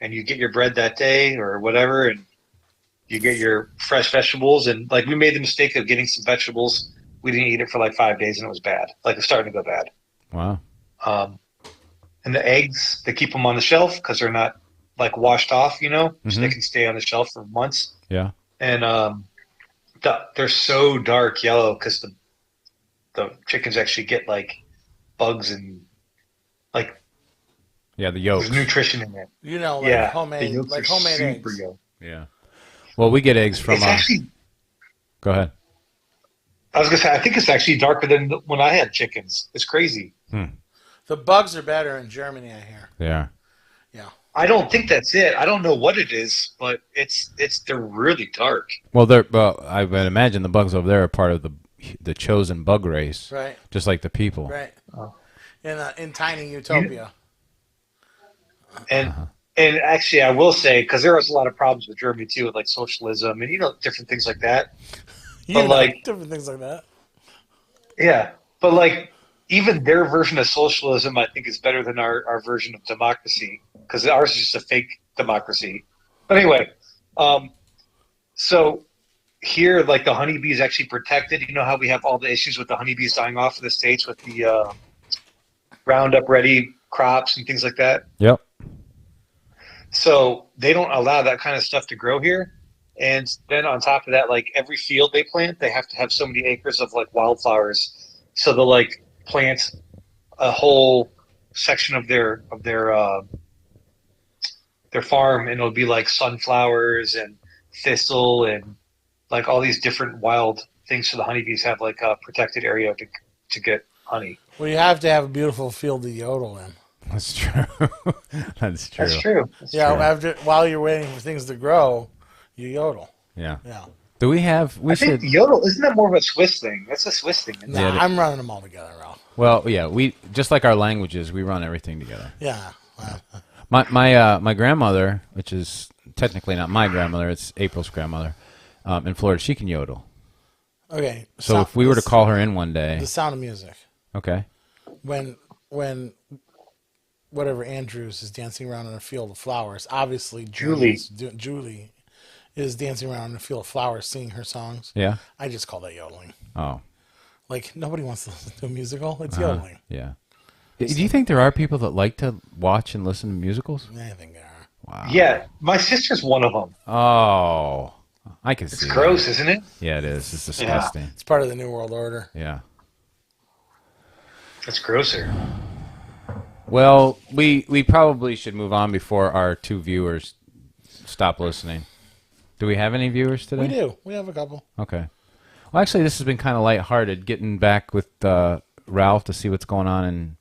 Speaker 4: and you get your bread that day or whatever, and you get your fresh vegetables. And like we made the mistake of getting some vegetables. We didn't eat it for like 5 days and it was bad. Like it's starting to go bad.
Speaker 1: Wow.
Speaker 4: And the eggs, they keep them on the shelf because they're not like washed off, so they can stay on the shelf for months.
Speaker 1: Yeah.
Speaker 4: And they're so dark yellow because the chickens actually get like bugs and like
Speaker 1: the yolks.
Speaker 4: there's nutrition in it.
Speaker 2: Homemade,
Speaker 4: the yolks
Speaker 2: like
Speaker 4: are
Speaker 2: homemade
Speaker 4: super
Speaker 2: eggs.
Speaker 4: yellow.
Speaker 1: Yeah. Well, we get eggs from.
Speaker 4: It's actually.
Speaker 1: Go ahead.
Speaker 4: I was gonna say I think it's actually darker than when I had chickens. It's crazy.
Speaker 2: The bugs are better in Germany, I hear.
Speaker 1: Yeah.
Speaker 2: Yeah.
Speaker 4: I don't think that's it. I don't know what it is, but they're really dark.
Speaker 1: Well, I would imagine the bugs over there are part of the chosen bug race,
Speaker 2: Right.
Speaker 1: Just like the people.
Speaker 2: Right. In tiny utopia.
Speaker 4: And actually, I will say because there was a lot of problems with Germany too, with like socialism and different things like that.
Speaker 2: Different things like that.
Speaker 4: Yeah, but like even their version of socialism, I think, is better than our version of democracy because ours is just a fake democracy. But anyway, so here, like the honeybee is actually protected. You know how we have all the issues with the honeybees dying off in the States with the Roundup Ready crops and things like that.
Speaker 1: Yep.
Speaker 4: So they don't allow that kind of stuff to grow here. And then on top of that, like every field they plant, they have to have so many acres of like wildflowers. So they'll like plant a whole section of their farm, and it'll be like sunflowers and thistle and like all these different wild things. So the honeybees have like a protected area to get honey.
Speaker 2: Well, you have to have a beautiful field to yodel in.
Speaker 1: That's true. That's true.
Speaker 4: That's true.
Speaker 2: While you're waiting for things to grow, you yodel.
Speaker 1: Yeah.
Speaker 2: Yeah.
Speaker 1: Do we have?
Speaker 4: I think yodel isn't that more of a Swiss thing? That's a Swiss thing.
Speaker 2: No, I'm running them all together, Ralph.
Speaker 1: Well, yeah. We just like our languages, we run everything together.
Speaker 2: Yeah.
Speaker 1: My grandmother, which is technically not my grandmother, it's April's grandmother, in Florida, she can yodel.
Speaker 2: Okay.
Speaker 1: So if we were to call her in one day,
Speaker 2: The Sound of Music.
Speaker 1: Okay.
Speaker 2: When whatever Andrews is dancing around in a field of flowers, obviously Julie is dancing around in a field of flowers singing her songs.
Speaker 1: Yeah.
Speaker 2: I just call that yodeling.
Speaker 1: Oh.
Speaker 2: Like nobody wants to listen to a musical. It's yodeling.
Speaker 1: Yeah. Do you think there are people that like to watch and listen to musicals?
Speaker 2: I think there are.
Speaker 1: Wow.
Speaker 4: Yeah, my sister's one of them.
Speaker 1: Oh, I can see.
Speaker 4: It's gross,
Speaker 1: that.
Speaker 4: isn't it?
Speaker 1: Yeah, it is. It's disgusting.
Speaker 2: It's part of the New World Order.
Speaker 1: Yeah.
Speaker 4: It's grosser.
Speaker 1: Well, we probably should move on before our two viewers stop listening. Do we have any viewers today?
Speaker 2: We do. We have a couple.
Speaker 1: Okay. Well, actually, this has been kind of lighthearted, getting back with Ralph to see what's going on in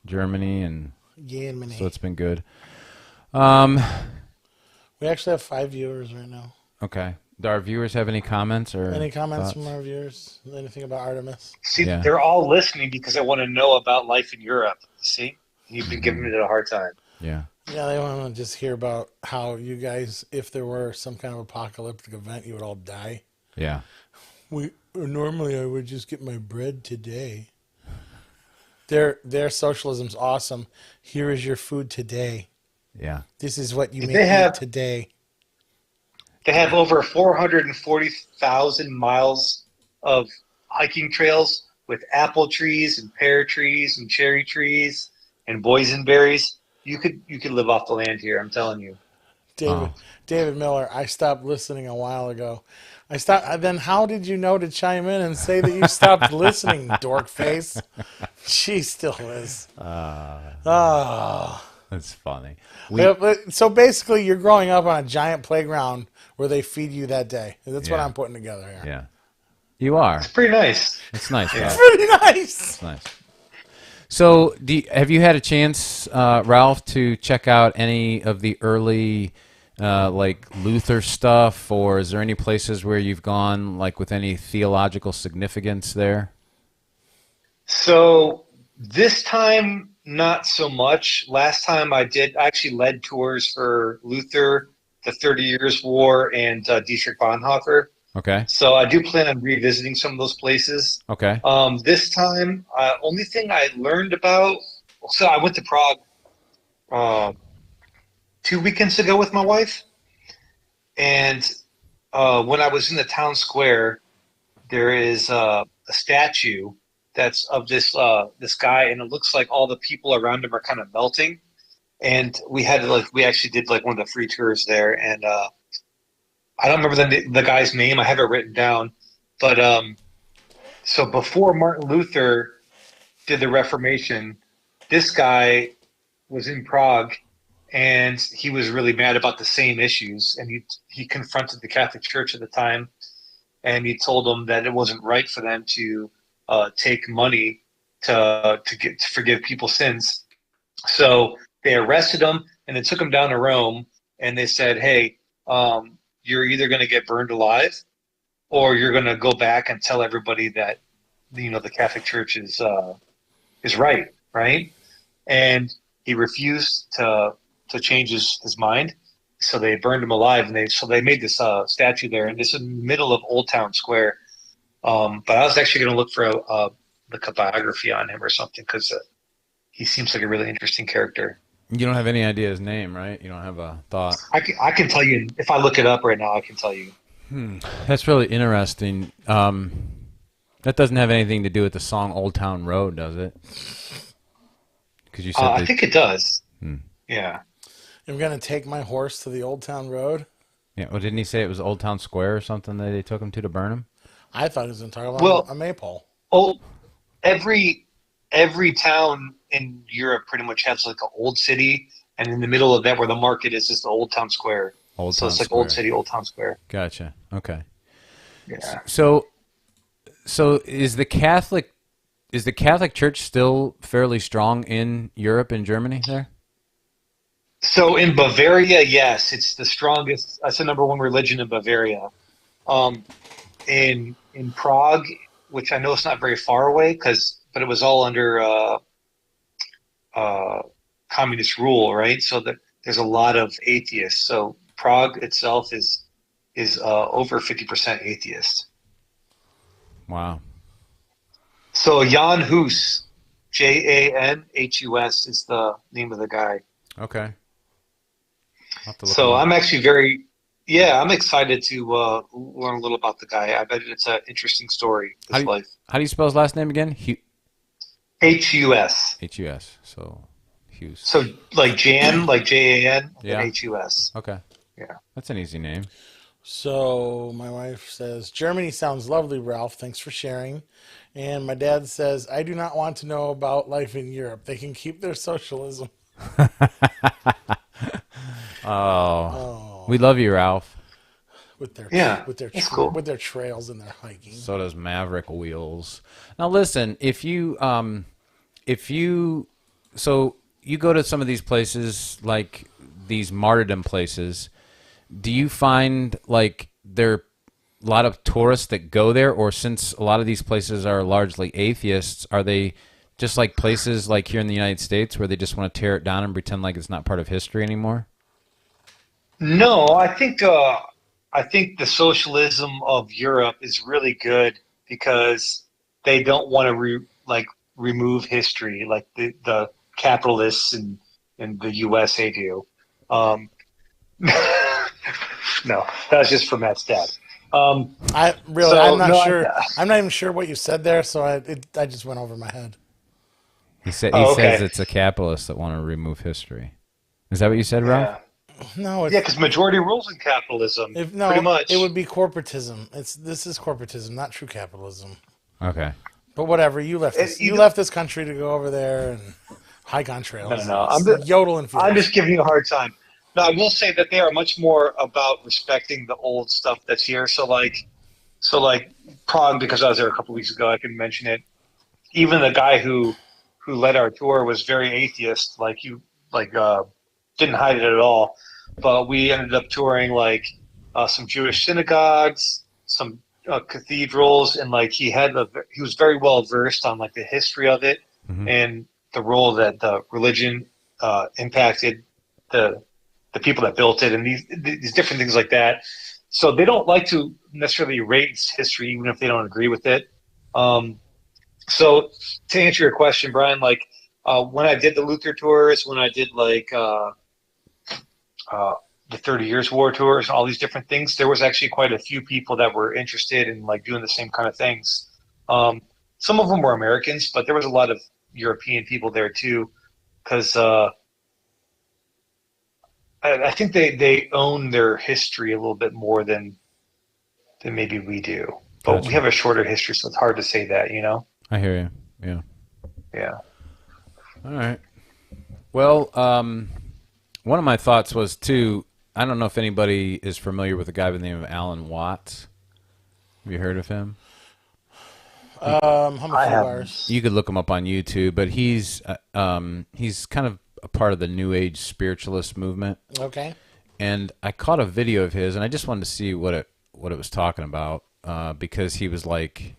Speaker 1: Germany, and so it's been good.
Speaker 2: We actually have 5 viewers right now.
Speaker 1: Okay. Do our viewers have any comments or
Speaker 2: any comments
Speaker 1: thoughts?
Speaker 2: from our viewers? Anything about Artimus?
Speaker 4: See, they're all listening because they want to know about life in Europe. See, you've been giving it a hard time.
Speaker 1: Yeah.
Speaker 2: Yeah, they want to just hear about how you guys, if there were some kind of apocalyptic event, you would all die.
Speaker 1: Yeah.
Speaker 2: Normally I would just get my bread today. Their socialism's awesome. Here is your food today.
Speaker 1: Yeah.
Speaker 2: This is what you eat today.
Speaker 4: They have over 440,000 miles of hiking trails with apple trees and pear trees and cherry trees and boysenberries. You could live off the land here, I'm telling you.
Speaker 2: David Miller, I stopped listening a while ago. Then how did you know to chime in and say that you stopped listening, dork face? She still is.
Speaker 1: That's That's funny.
Speaker 2: So basically, you're growing up on a giant playground where they feed you that day. That's what
Speaker 1: Yeah.
Speaker 2: I'm putting together here.
Speaker 1: Yeah. You are.
Speaker 4: It's pretty nice.
Speaker 1: It's nice, Ralph.
Speaker 2: Pretty nice.
Speaker 1: It's nice. So, have you had a chance, Ralph, to check out any of the early, like Luther stuff, or is there any places where you've gone, like with any theological significance there?
Speaker 4: So this time, not so much. Last time I actually led tours for Luther, the 30 Years' War, and Dietrich Bonhoeffer.
Speaker 1: Okay.
Speaker 4: So I do plan on revisiting some of those places.
Speaker 1: Okay.
Speaker 4: This time, only thing I learned about, so I went to Prague 2 weekends ago with my wife, and when I was in the town square, there is a statue that's of this guy, and it looks like all the people around him are kind of melting. And we actually did like one of the free tours there, and I don't remember the guy's name. I have it written down, but so before Martin Luther did the Reformation, this guy was in Prague, and he was really mad about the same issues, and he confronted the Catholic Church at the time, and he told them that it wasn't right for them to take money to forgive people's sins. So they arrested him and they took him down to Rome, and they said, "Hey, you're either going to get burned alive, or you're going to go back and tell everybody that the Catholic Church is right." And he refused to change his mind. So they burned him alive, and they made this statue there, and this is in the middle of Old Town Square. But I was actually going to look for like a biography on him or something, because he seems like a really interesting character.
Speaker 1: You don't have any idea his name, right? You don't have a thought.
Speaker 4: I can tell you if I look it up right now. I can tell you.
Speaker 1: That's really interesting. That doesn't have anything to do with the song "Old Town Road," does it? Because you said
Speaker 4: I think it does. Yeah.
Speaker 2: I'm going to take my horse to the Old Town Road.
Speaker 1: Yeah. Well, didn't he say it was Old Town Square or something that they took him to burn him?
Speaker 2: I thought he was going to talk about a maypole.
Speaker 4: Oh, every town in Europe pretty much has like an old city, and in the middle of that, where the market is the Old Town Square. So it's like
Speaker 1: Square.
Speaker 4: Old City, Old Town Square.
Speaker 1: Gotcha. Okay.
Speaker 4: Yeah.
Speaker 1: So is the Catholic Church still fairly strong in Europe and Germany there?
Speaker 4: So in Bavaria, yes, it's the strongest. That's the number one religion in Bavaria. In Prague, which I know it's not very far away, but it was all under communist rule, right? So that there's a lot of atheists. So Prague itself is over 50% atheist.
Speaker 1: Wow.
Speaker 4: So Jan Hus, Janhus, is the name of the guy.
Speaker 1: Okay.
Speaker 4: So I'm actually I'm excited to learn a little about the guy. I bet it's an interesting story, his life.
Speaker 1: How do you spell his last name again?
Speaker 4: Hus.
Speaker 1: Hus. So Hughes.
Speaker 4: So like Jan, like Jan,
Speaker 1: Yeah.
Speaker 4: and Hus.
Speaker 1: Okay.
Speaker 4: Yeah.
Speaker 1: That's an easy name.
Speaker 2: So my wife says, "Germany sounds lovely, Ralph. Thanks for sharing." And my dad says, "I do not want to know about life in Europe. They can keep their socialism."
Speaker 1: Oh. We love you, Ralph.
Speaker 2: With their
Speaker 4: cool.
Speaker 2: with their trails and their hiking.
Speaker 1: So does Maverick Wheels. Now listen, if you go to some of these places, like these martyrdom places, do you find like there are a lot of tourists that go there, or since a lot of these places are largely atheists, are they just like places like here in the United States where they just want to tear it down and pretend like it's not part of history anymore?
Speaker 4: No, I think the socialism of Europe is really good because they don't want to remove history like the capitalists in the USA do. No, that was just for Matt's dad.
Speaker 2: I'm not sure. I'm not even sure what you said there, so I just went over my head.
Speaker 1: He says
Speaker 4: Okay.
Speaker 1: it's a capitalist that want to remove history. Is that what you said, Ralph?
Speaker 2: No,
Speaker 4: because majority rules in capitalism. Pretty much.
Speaker 2: It would be corporatism. This is corporatism, not true capitalism.
Speaker 1: Okay.
Speaker 2: But whatever, you left this country to go over there, and hike on trails.
Speaker 4: No.
Speaker 2: Yodeling fields.
Speaker 4: I'm just giving you a hard time. No, I will say that they are much more about respecting the old stuff that's here. So like Prague, because I was there a couple weeks ago, I can mention it. Even the guy who led our tour was very atheist. Didn't hide it at all. But we ended up touring some Jewish synagogues, some cathedrals, and he was very well versed on the history of it and the role that the religion impacted the people that built it, and these different things like that. So they don't like to necessarily erase history, even if they don't agree with it. So to answer your question, Brian, when I did the Luther tours, when I did the 30 Years War tours and all these different things, there was actually quite a few people that were interested in doing the same kind of things. Some of them were Americans, but there was a lot of European people there too, because I think they own their history a little bit more than maybe we do. But
Speaker 1: Gotcha.
Speaker 4: We have a shorter history, so it's hard to say that,
Speaker 1: I hear you. Yeah.
Speaker 4: Yeah.
Speaker 1: All right. Well, one of my thoughts was too. I don't know if anybody is familiar with a guy by the name of Alan Watts. Have you heard of him?
Speaker 2: How much bars?
Speaker 1: You could look him up on YouTube, but he's kind of a part of the New Age spiritualist movement.
Speaker 2: Okay.
Speaker 1: And I caught a video of his, and I just wanted to see what it was talking about, because he was like,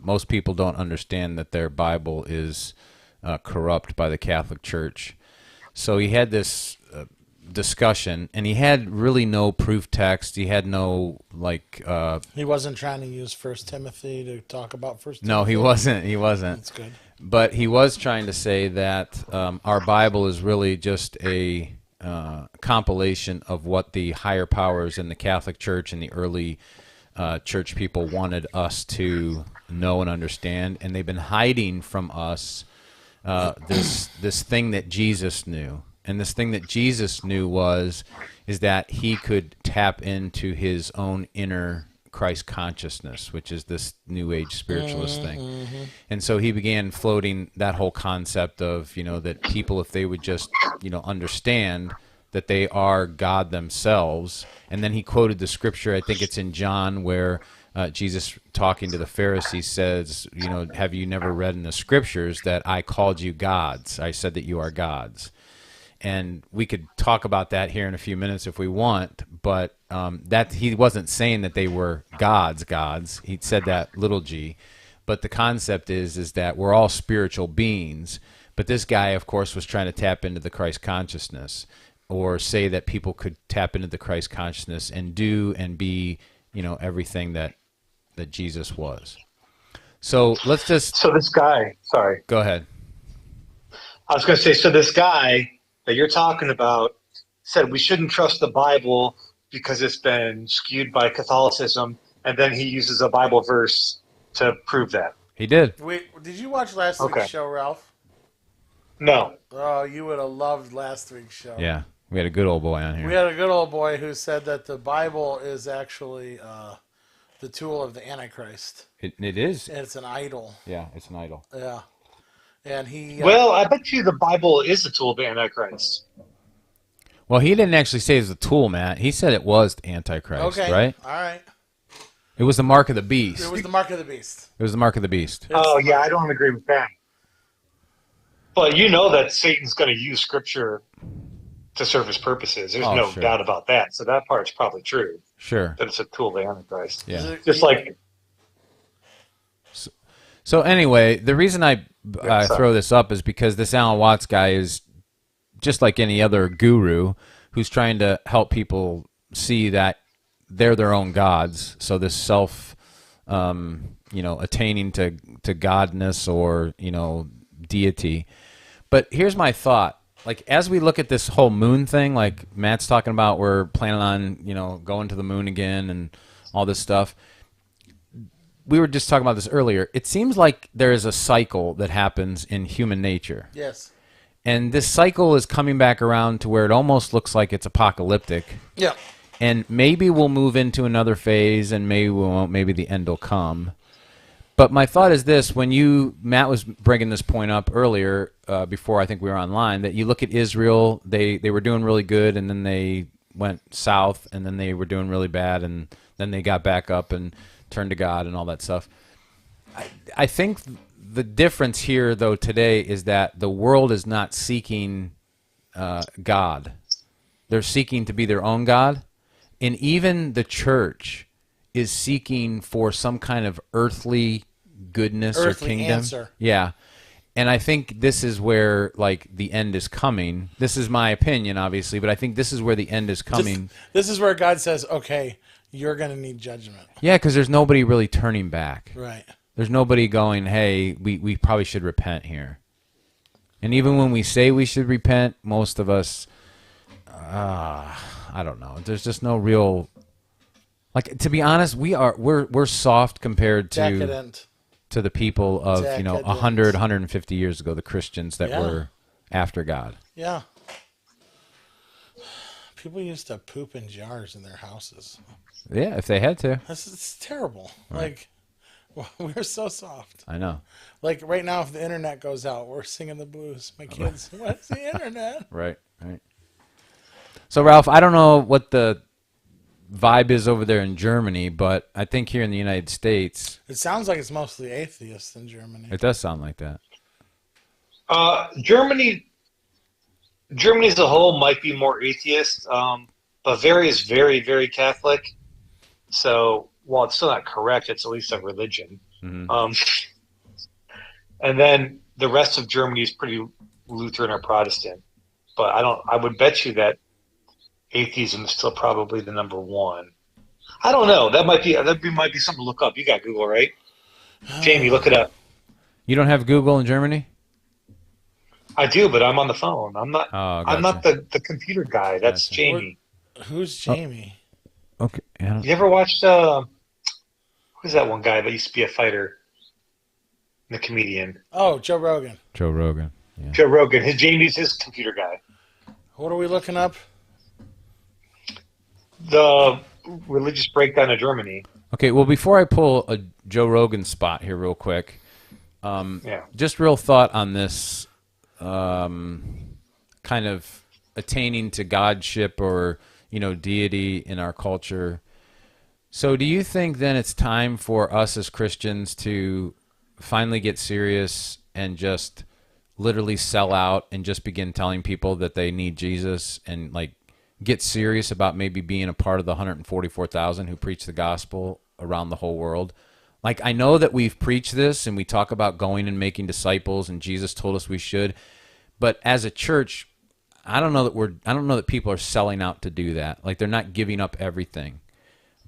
Speaker 1: most people don't understand that their Bible is corrupt by the Catholic Church. So he had this discussion, and he had really no proof text. He had no
Speaker 2: he wasn't trying to use 1 Timothy to talk about 1 Timothy.
Speaker 1: No, he wasn't. He wasn't.
Speaker 2: That's good.
Speaker 1: But he was trying to say that our Bible is really just a compilation of what the higher powers in the Catholic Church and the early church people wanted us to know and understand, and they've been hiding from us this thing that Jesus knew. And this thing that Jesus knew is that he could tap into his own inner Christ consciousness, which is this New Age spiritualist thing. And so he began floating that whole concept of, that people, if they would just, understand that they are God themselves. And then he quoted the scripture, I think it's in John, where Jesus, talking to the Pharisees, says, have you never read in the scriptures that I called you gods? I said that you are gods. And we could talk about that here in a few minutes if we want, but that he wasn't saying that they were gods. He said that little g. But the concept is that we're all spiritual beings. But this guy, of course, was trying to tap into the Christ consciousness, or say that people could tap into the Christ consciousness and do and be, everything that Jesus was. So let's just...
Speaker 4: So this guy, sorry.
Speaker 1: Go ahead.
Speaker 4: I was going to say, so this guy that you're talking about said we shouldn't trust the Bible because it's been skewed by Catholicism, and then he uses a Bible verse to prove that.
Speaker 1: He did.
Speaker 2: Wait, did you watch last week's show, Ralph?
Speaker 4: No.
Speaker 2: Oh, you would have loved last week's show.
Speaker 1: Yeah, we had a good old boy on here.
Speaker 2: We had a good old boy who said that the Bible is actually the tool of the Antichrist.
Speaker 1: It is.
Speaker 2: And it's an idol.
Speaker 1: Yeah, it's an idol.
Speaker 2: Yeah. And he...
Speaker 4: well, I bet you the Bible is the tool of the Antichrist.
Speaker 1: Well, he didn't actually say it was a tool, Matt. He said it was the Antichrist, right?
Speaker 2: All right.
Speaker 1: It was the mark of the beast.
Speaker 2: It was the mark of the beast.
Speaker 1: It was the mark of the beast.
Speaker 4: Yeah, I don't agree with that. But you know that Satan's going to use Scripture to serve his purposes. There's no doubt about that. So that part's probably true.
Speaker 1: Sure.
Speaker 4: That it's a tool of the Antichrist.
Speaker 1: Yeah.
Speaker 4: Just like...
Speaker 1: So anyway, the reason I throw this up is because this Alan Watts guy is just like any other guru who's trying to help people see that they're their own gods. So this self, attaining to godness or, deity. But here's my thought. Like, as we look at this whole moon thing, like Matt's talking about, we're planning on, going to the moon again and all this stuff. We were just talking about this earlier. It seems like there is a cycle that happens in human nature.
Speaker 2: Yes.
Speaker 1: And this cycle is coming back around to where it almost looks like it's apocalyptic.
Speaker 2: Yeah.
Speaker 1: And maybe we'll move into another phase, and maybe we won't. Maybe the end will come. But my thought is this: when Matt was bringing this point up earlier, before I think we were online, that you look at Israel, they were doing really good, and then they went south, and then they were doing really bad, and then they got back up and turned to God and all that stuff. I think the difference here, though, today is that the world is not seeking God. They're seeking to be their own God. And even the church is seeking for some kind of earthly goodness or kingdom.
Speaker 2: Answer.
Speaker 1: Yeah. And I think this is where, like, the end is coming. This is my opinion, obviously, but I think this is where the end is coming.
Speaker 2: This is where God says, okay, you're going to need judgment.
Speaker 1: Yeah, because there's nobody really turning back.
Speaker 2: Right.
Speaker 1: There's nobody going, hey, we probably should repent here. And even when we say we should repent, most of us, I don't know. There's just no real, like, to be honest, we're soft compared to
Speaker 2: Decadent.
Speaker 1: to the people of,
Speaker 2: Decadent.
Speaker 1: 100, 150 years ago, the Christians that were after God.
Speaker 2: Yeah. People used to poop in jars in their houses.
Speaker 1: Yeah, if they had to.
Speaker 2: It's terrible. Right. Like, we're so soft.
Speaker 1: I know.
Speaker 2: Like, right now, if the internet goes out, we're singing the blues. My kids, what's the internet?
Speaker 1: Right. So, Ralph, I don't know what the vibe is over there in Germany, but I think here in the United States,
Speaker 2: It sounds like it's mostly atheists in Germany.
Speaker 1: it does sound like that.
Speaker 4: Germany as a whole might be more atheist. Bavaria is very, very Catholic. So while it's still not correct, it's at least a religion.
Speaker 1: Mm-hmm.
Speaker 4: And then the rest of Germany is pretty Lutheran or Protestant. But I would bet you that atheism is still probably the number one. I don't know. That might be something to look up. You got Google, right? Jamie, look it up.
Speaker 1: You don't have Google in Germany?
Speaker 4: I do, but I'm on the phone. I'm not.
Speaker 1: Oh,
Speaker 4: I'm not
Speaker 1: gotcha.
Speaker 4: the computer guy. That's
Speaker 1: Gotcha.
Speaker 4: Jamie.
Speaker 2: Who's Jamie?
Speaker 1: Okay. Yeah.
Speaker 4: You ever watched who's that one guy that used to be a fighter, the comedian?
Speaker 2: Oh, Joe Rogan.
Speaker 1: Joe Rogan. Yeah.
Speaker 4: Joe Rogan. Jamie's his computer guy.
Speaker 2: What are we looking up?
Speaker 4: The religious breakdown of Germany.
Speaker 1: Okay, well, before I pull a Joe Rogan spot here real quick, just real thought on this kind of attaining to godship or, deity in our culture. So do you think then it's time for us as Christians to finally get serious and just literally sell out and just begin telling people that they need Jesus and, like, get serious about maybe being a part of the 144,000 who preach the gospel around the whole world? Like, I know that we've preached this and we talk about going and making disciples and Jesus told us we should, but as a church, I don't know that people are selling out to do that. Like, they're not giving up everything.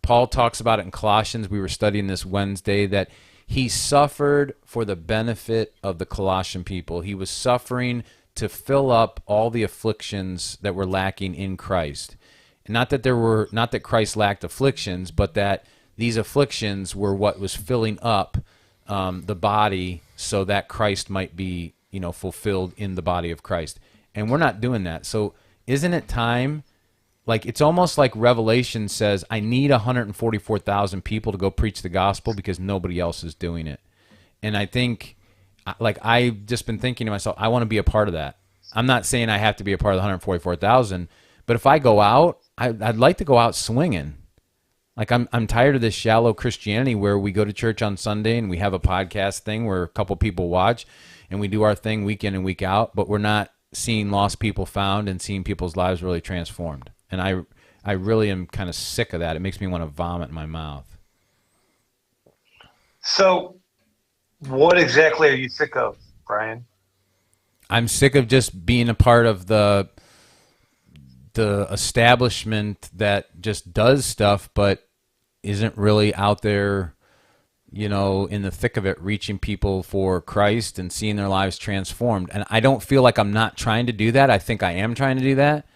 Speaker 1: Paul talks about it in Colossians. We were studying this Wednesday that he suffered for the benefit of the Colossian people. He was suffering to fill up all the afflictions that were lacking in Christ. And not that Christ lacked afflictions, but that these afflictions were what was filling up the body so that Christ might be, fulfilled in the body of Christ. And we're not doing that. So isn't it time? Like, it's almost like Revelation says, I need 144,000 people to go preach the gospel because nobody else is doing it. And I think, like, I've just been thinking to myself, I want to be a part of that. I'm not saying I have to be a part of the 144,000, but if I go out, I'd like to go out swinging. Like, I'm tired of this shallow Christianity where we go to church on Sunday and we have a podcast thing where a couple people watch and we do our thing week in and week out, but we're not seeing lost people found and seeing people's lives really transformed. And I really am kind of sick of that. It makes me want to vomit in my mouth.
Speaker 4: So what exactly are you sick of, Brian?
Speaker 1: I'm sick of just being a part of the establishment that just does stuff but isn't really out there, in the thick of it, reaching people for Christ and seeing their lives transformed. And I don't feel like I'm not trying to do that. I think I am trying to do that,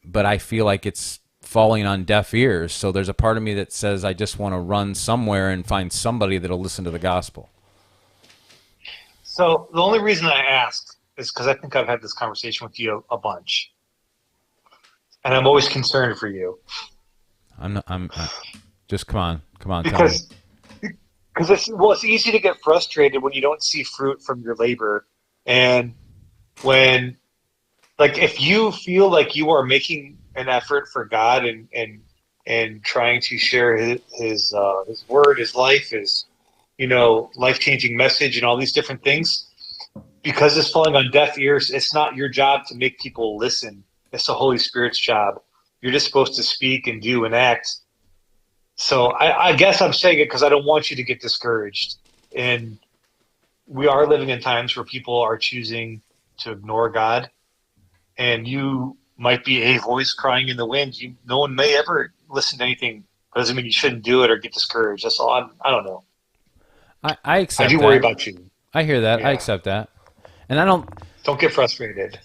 Speaker 1: but I feel like it's falling on deaf ears. So there's a part of me that says I just want to run somewhere and find somebody that'll listen to the gospel.
Speaker 4: So the only reason I asked is because I think I've had this conversation with you a bunch. And I'm always concerned for you.
Speaker 1: Just come on. Tell me.
Speaker 4: because it's easy to get frustrated when you don't see fruit from your labor, and when like if you feel like you are making an effort for God and trying to share his word, his life, his life changing message, and all these different things, because it's falling on deaf ears, it's not your job to make people listen. It's the Holy Spirit's job. You're just supposed to speak and do and act. So I guess I'm saying it because I don't want you to get discouraged. And we are living in times where people are choosing to ignore God. And you might be a voice crying in the wind. No one may ever listen to anything. Doesn't mean you shouldn't do it or get discouraged. That's all. I don't know.
Speaker 1: I accept
Speaker 4: I do
Speaker 1: that.
Speaker 4: worry about you.
Speaker 1: I hear that.
Speaker 4: Yeah.
Speaker 1: I accept that. And I don't
Speaker 4: get frustrated.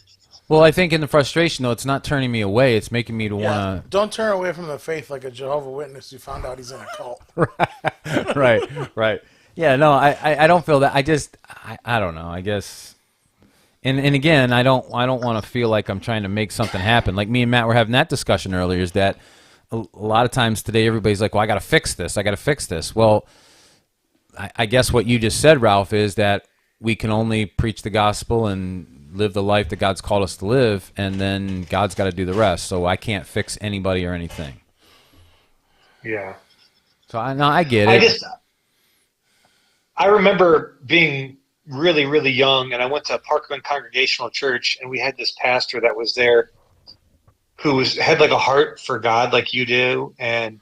Speaker 1: Well, I think in the frustration, though, it's not turning me away. It's making me to want
Speaker 2: Don't turn away from the faith like a Jehovah's Witness who found out he's in a cult.
Speaker 1: to... Right. Yeah, no, I don't feel that. I don't know. I guess... And again, I don't want to feel like I'm trying to make something happen. Like me and Matt were having that discussion earlier, is that a lot of times today everybody's like, well, I got to fix this. Well, I guess what you just said, Ralph, is that we can only preach the gospel and live the life that God's called us to live, and then God's got to do the rest. So I can't fix anybody or anything.
Speaker 4: Yeah.
Speaker 1: So I get it.
Speaker 4: I remember being really, really young, and I went to Parkland Congregational Church, and we had this pastor that was there who had like a heart for God like you do, and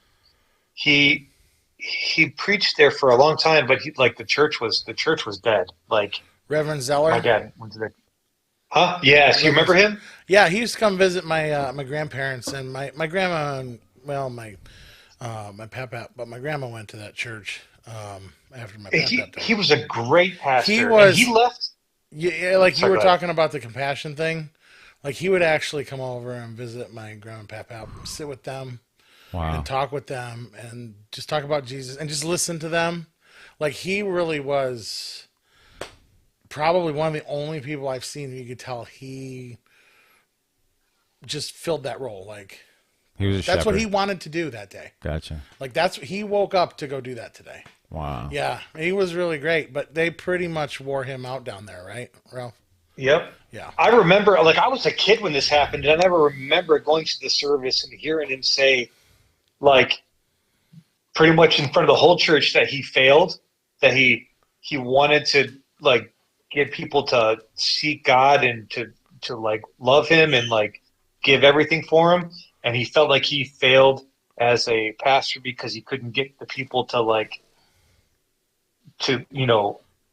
Speaker 4: he preached there for a long time, but the church was dead. Like
Speaker 2: Reverend Zeller.
Speaker 4: my dad went to the Huh? Yes, you remember him?
Speaker 2: Yeah, he used to come visit my my grandparents and my grandma and my pap, but my grandma went to that church after my pap died.
Speaker 4: He was a great pastor. He left.
Speaker 2: Yeah, like you were talking about the compassion thing. Like he would actually come over and visit my grandma and pap, sit with them, and talk with them, and just talk about Jesus and just listen to them. Like he really was probably one of the only people I've seen who you could tell he just filled that role. Like
Speaker 1: he was
Speaker 2: that's what he wanted to do that day.
Speaker 1: Gotcha.
Speaker 2: Like he woke up to go do that today.
Speaker 1: Wow.
Speaker 2: Yeah, he was really great, but they pretty much wore him out down there, right, Ralph?
Speaker 4: Yep.
Speaker 2: Yeah.
Speaker 4: I remember, like, I was a kid when this happened, and I never remember going to the service and hearing him say, like, pretty much in front of the whole church that he failed, that he wanted to, like, get people to seek God and to like love him and like give everything for him, and he felt like he failed as a pastor because he couldn't get the people to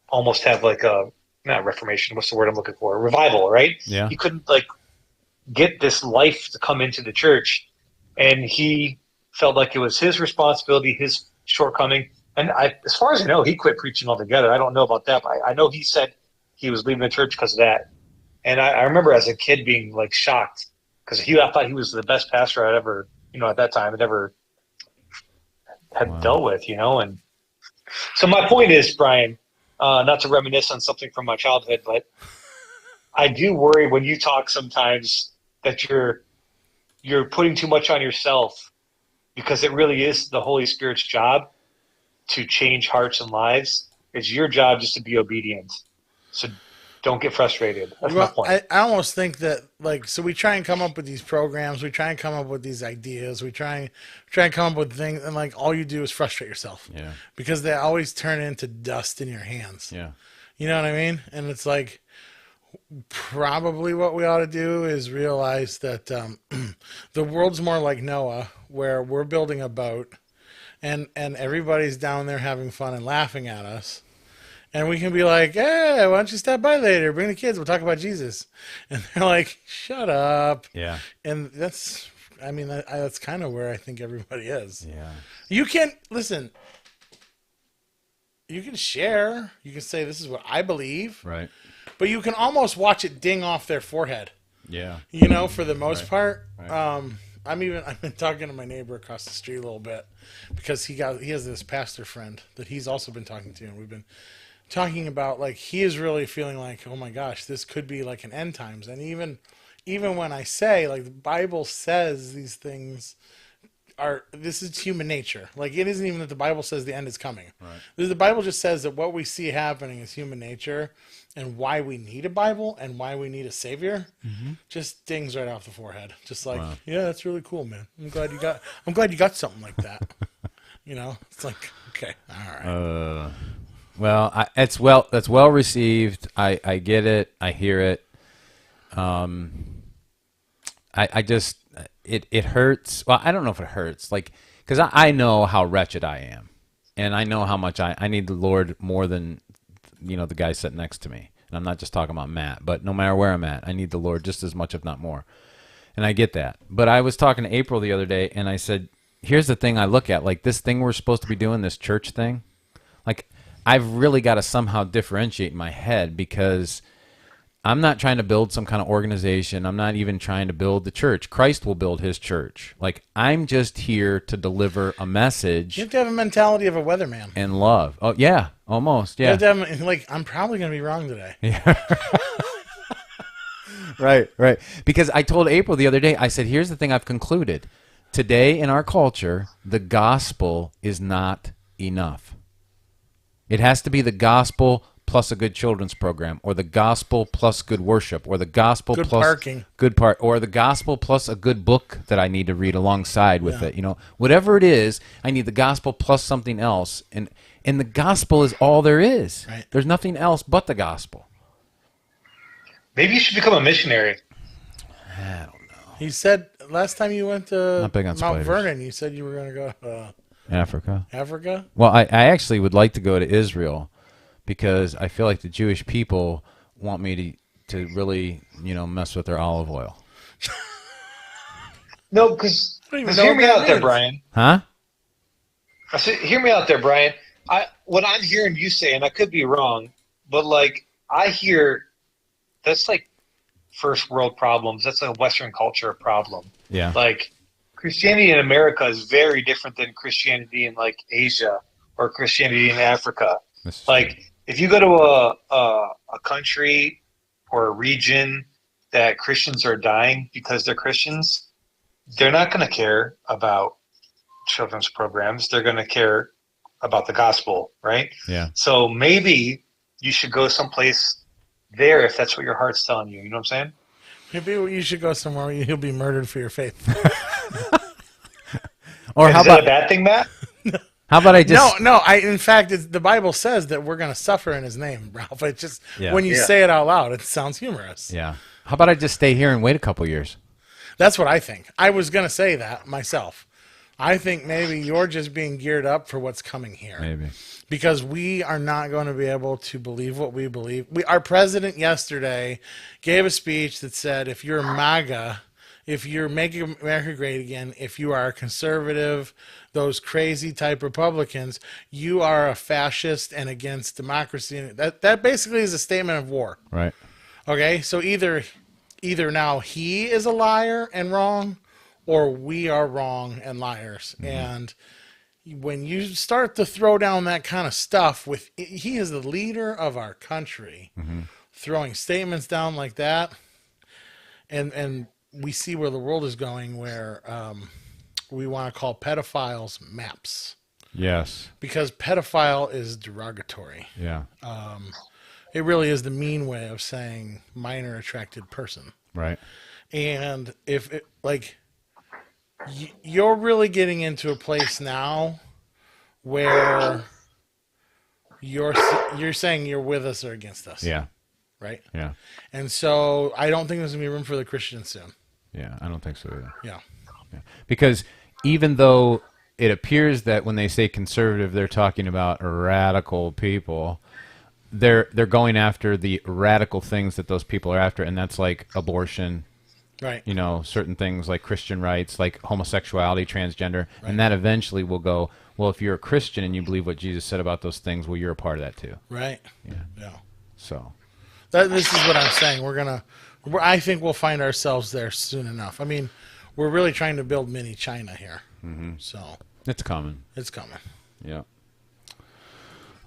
Speaker 4: almost have like a not reformation, what's the word I'm looking for, a revival, right?
Speaker 1: Yeah.
Speaker 4: He couldn't like get this life to come into the church, and he felt like it was his responsibility, his shortcoming. And as far as I know, he quit preaching altogether. I don't know about that, but I know he said he was leaving the church because of that. And I remember as a kid being like shocked because I thought he was the best pastor I'd ever, at that time, had ever had dealt with, And so my point is, Brian, not to reminisce on something from my childhood, but I do worry when you talk sometimes that you're putting too much on yourself, because it really is the Holy Spirit's job to change hearts and lives. It's your job just to be obedient. So don't get frustrated. That's my point.
Speaker 2: I almost think that, like, so we try and come up with these programs, we try and come up with these ideas, we try and come up with things, and like all you do is frustrate yourself.
Speaker 1: Yeah. Because
Speaker 2: they always turn into dust in your hands.
Speaker 1: Yeah.
Speaker 2: You know what I mean? And it's like, probably what we ought to do is realize that the world's more like Noah, where we're building a boat and everybody's down there having fun and laughing at us. And we can be like, hey, why don't you stop by later? Bring the kids. We'll talk about Jesus. And they're like, shut up.
Speaker 1: Yeah.
Speaker 2: And that's kind of where I think everybody is.
Speaker 1: Yeah.
Speaker 2: You can, listen, you can share. You can say, this is what I believe.
Speaker 1: Right.
Speaker 2: But you can almost watch it ding off their forehead.
Speaker 1: Yeah.
Speaker 2: For the most part.
Speaker 1: Right.
Speaker 2: I've been talking to my neighbor across the street a little bit because he has this pastor friend that he's also been talking to, and we've been talking about, like, he is really feeling like, oh my gosh, this could be like an end times. And even when I say, like, the Bible says these things this is human nature. Like, it isn't even that the Bible says the end is coming. Right. The Bible just says that what we see happening is human nature, and why we need a Bible and why we need a Savior just dings right off the forehead. Just like, yeah, that's really cool, man. I'm glad you got something like that. You know, it's like, okay, all right.
Speaker 1: Well, that's well received. I get it. I hear it. I just it hurts. Well, I don't know if it hurts, like, because I know how wretched I am, and I know how much I need the Lord more than the guy sitting next to me. And I'm not just talking about Matt, but no matter where I'm at, I need the Lord just as much, if not more. And I get that. But I was talking to April the other day, and I said, here's the thing I look at, like this thing we're supposed to be doing, this church thing, like I've really got to somehow differentiate in my head, because I'm not trying to build some kind of organization. I'm not even trying to build the church. Christ will build his church. Like, I'm just here to deliver a message.
Speaker 2: You have to have a mentality of a weatherman.
Speaker 1: And love. Oh, yeah, almost, yeah.
Speaker 2: You have to have, like, I'm probably going to be wrong today.
Speaker 1: Yeah. Right. Because I told April the other day, I said, here's the thing I've concluded. Today in our culture, the gospel is not enough. It has to be the gospel plus a good children's program, or the gospel plus good worship, or the gospel
Speaker 2: good
Speaker 1: plus
Speaker 2: parking.
Speaker 1: Or the gospel plus a good book that I need to read alongside with it. Whatever it is, I need the gospel plus something else, and the gospel is all there is.
Speaker 2: Right.
Speaker 1: There's nothing else but the gospel.
Speaker 4: Maybe you should become a missionary.
Speaker 1: I don't know.
Speaker 2: He said last time you went to
Speaker 1: Not big on
Speaker 2: Mount
Speaker 1: spiders.
Speaker 2: Vernon, you said you were going to go
Speaker 1: Africa.
Speaker 2: Africa.
Speaker 1: Well, I actually would like to go to Israel, because I feel like the Jewish people want me to really, mess with their olive oil.
Speaker 4: No, because
Speaker 2: know
Speaker 4: hear
Speaker 2: what
Speaker 4: me
Speaker 2: that
Speaker 4: out there,
Speaker 2: means.
Speaker 4: Brian.
Speaker 1: Huh?
Speaker 4: I said, hear me out there, Brian. What I'm hearing you say, and I could be wrong, but like I hear that's like first world problems. That's a Western culture problem.
Speaker 1: Yeah.
Speaker 4: Like Christianity in America is very different than Christianity in like Asia or Christianity in Africa. Like if you go to a country or a region that Christians are dying because they're Christians, they're not going to care about children's programs. They're going to care about the gospel, right?
Speaker 1: Yeah.
Speaker 4: So maybe you should go someplace there if that's what your heart's telling you. You know what I'm saying?
Speaker 2: Maybe you should go somewhere where you'll be murdered for your faith.
Speaker 1: Or how
Speaker 4: Is that
Speaker 1: about
Speaker 4: a bad thing, Matt?
Speaker 1: how about I just
Speaker 2: No. In fact, the Bible says that we're going to suffer in His name, Ralph. It's just when you say it out loud, it sounds humorous.
Speaker 1: Yeah. How about I just stay here and wait a couple years?
Speaker 2: That's what I think. I was going to say that myself. I think maybe you're just being geared up for what's coming here.
Speaker 1: Maybe.
Speaker 2: Because we are not going to be able to believe what we believe. Our president yesterday gave a speech that said, if you're MAGA, if you're making America great again, if you are a conservative, those crazy type Republicans, you are a fascist and against democracy. That basically is a statement of war.
Speaker 1: Right.
Speaker 2: Okay, so either now he is a liar and wrong, or we are wrong and liars. Mm-hmm. And when you start to throw down that kind of stuff, he is the leader of our country, throwing statements down like that, and we see where the world is going, where we want to call pedophiles maps.
Speaker 1: Yes.
Speaker 2: Because pedophile is derogatory.
Speaker 1: Yeah.
Speaker 2: It really is the mean way of saying minor attracted person.
Speaker 1: Right.
Speaker 2: And if it, like, you're really getting into a place now where you're saying you're with us or against us.
Speaker 1: Yeah.
Speaker 2: Right?
Speaker 1: Yeah.
Speaker 2: And so I don't think there's going to be room for the Christians soon.
Speaker 1: Yeah, I don't think so either.
Speaker 2: Yeah.
Speaker 1: Because even though it appears that when they say conservative, they're talking about radical people, they're going after the radical things that those people are after, and that's like abortion,
Speaker 2: right?
Speaker 1: Certain things like Christian rights, like homosexuality, transgender, right. And that eventually will go, well, if you're a Christian and you believe what Jesus said about those things, well, you're a part of that too.
Speaker 2: Right.
Speaker 1: Yeah. So
Speaker 2: this is what I'm saying. I think we'll find ourselves there soon enough. I mean, we're really trying to build mini China here. Mm-hmm. So
Speaker 1: it's coming.
Speaker 2: It's coming.
Speaker 1: Yeah.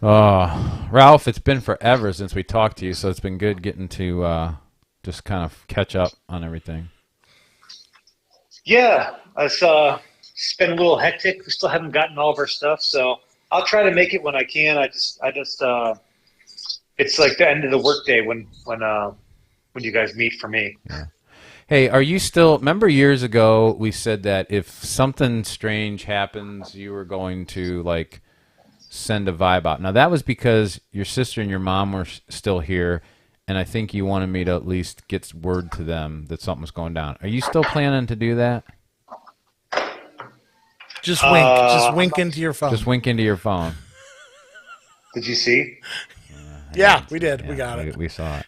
Speaker 1: Ralph, it's been forever since we talked to you, so it's been good getting to just kind of catch up on everything.
Speaker 4: Yeah, it's It's been a little hectic. We still haven't gotten all of our stuff, so I'll try to make it when I can. I just it's like the end of the workday when you guys meet for me.
Speaker 1: Yeah. Hey, are you still? Remember years ago we said that if something strange happens, you were going to like send a vibe out. Now that was because your sister and your mom were still here, and I think you wanted me to at least get word to them that something was going down. Are you still planning to do that?
Speaker 2: Just wink. Just wink into your phone.
Speaker 1: Just wink into your phone.
Speaker 4: Did you see?
Speaker 2: Yeah, we did.
Speaker 1: Yeah,
Speaker 2: we got it.
Speaker 1: We saw it.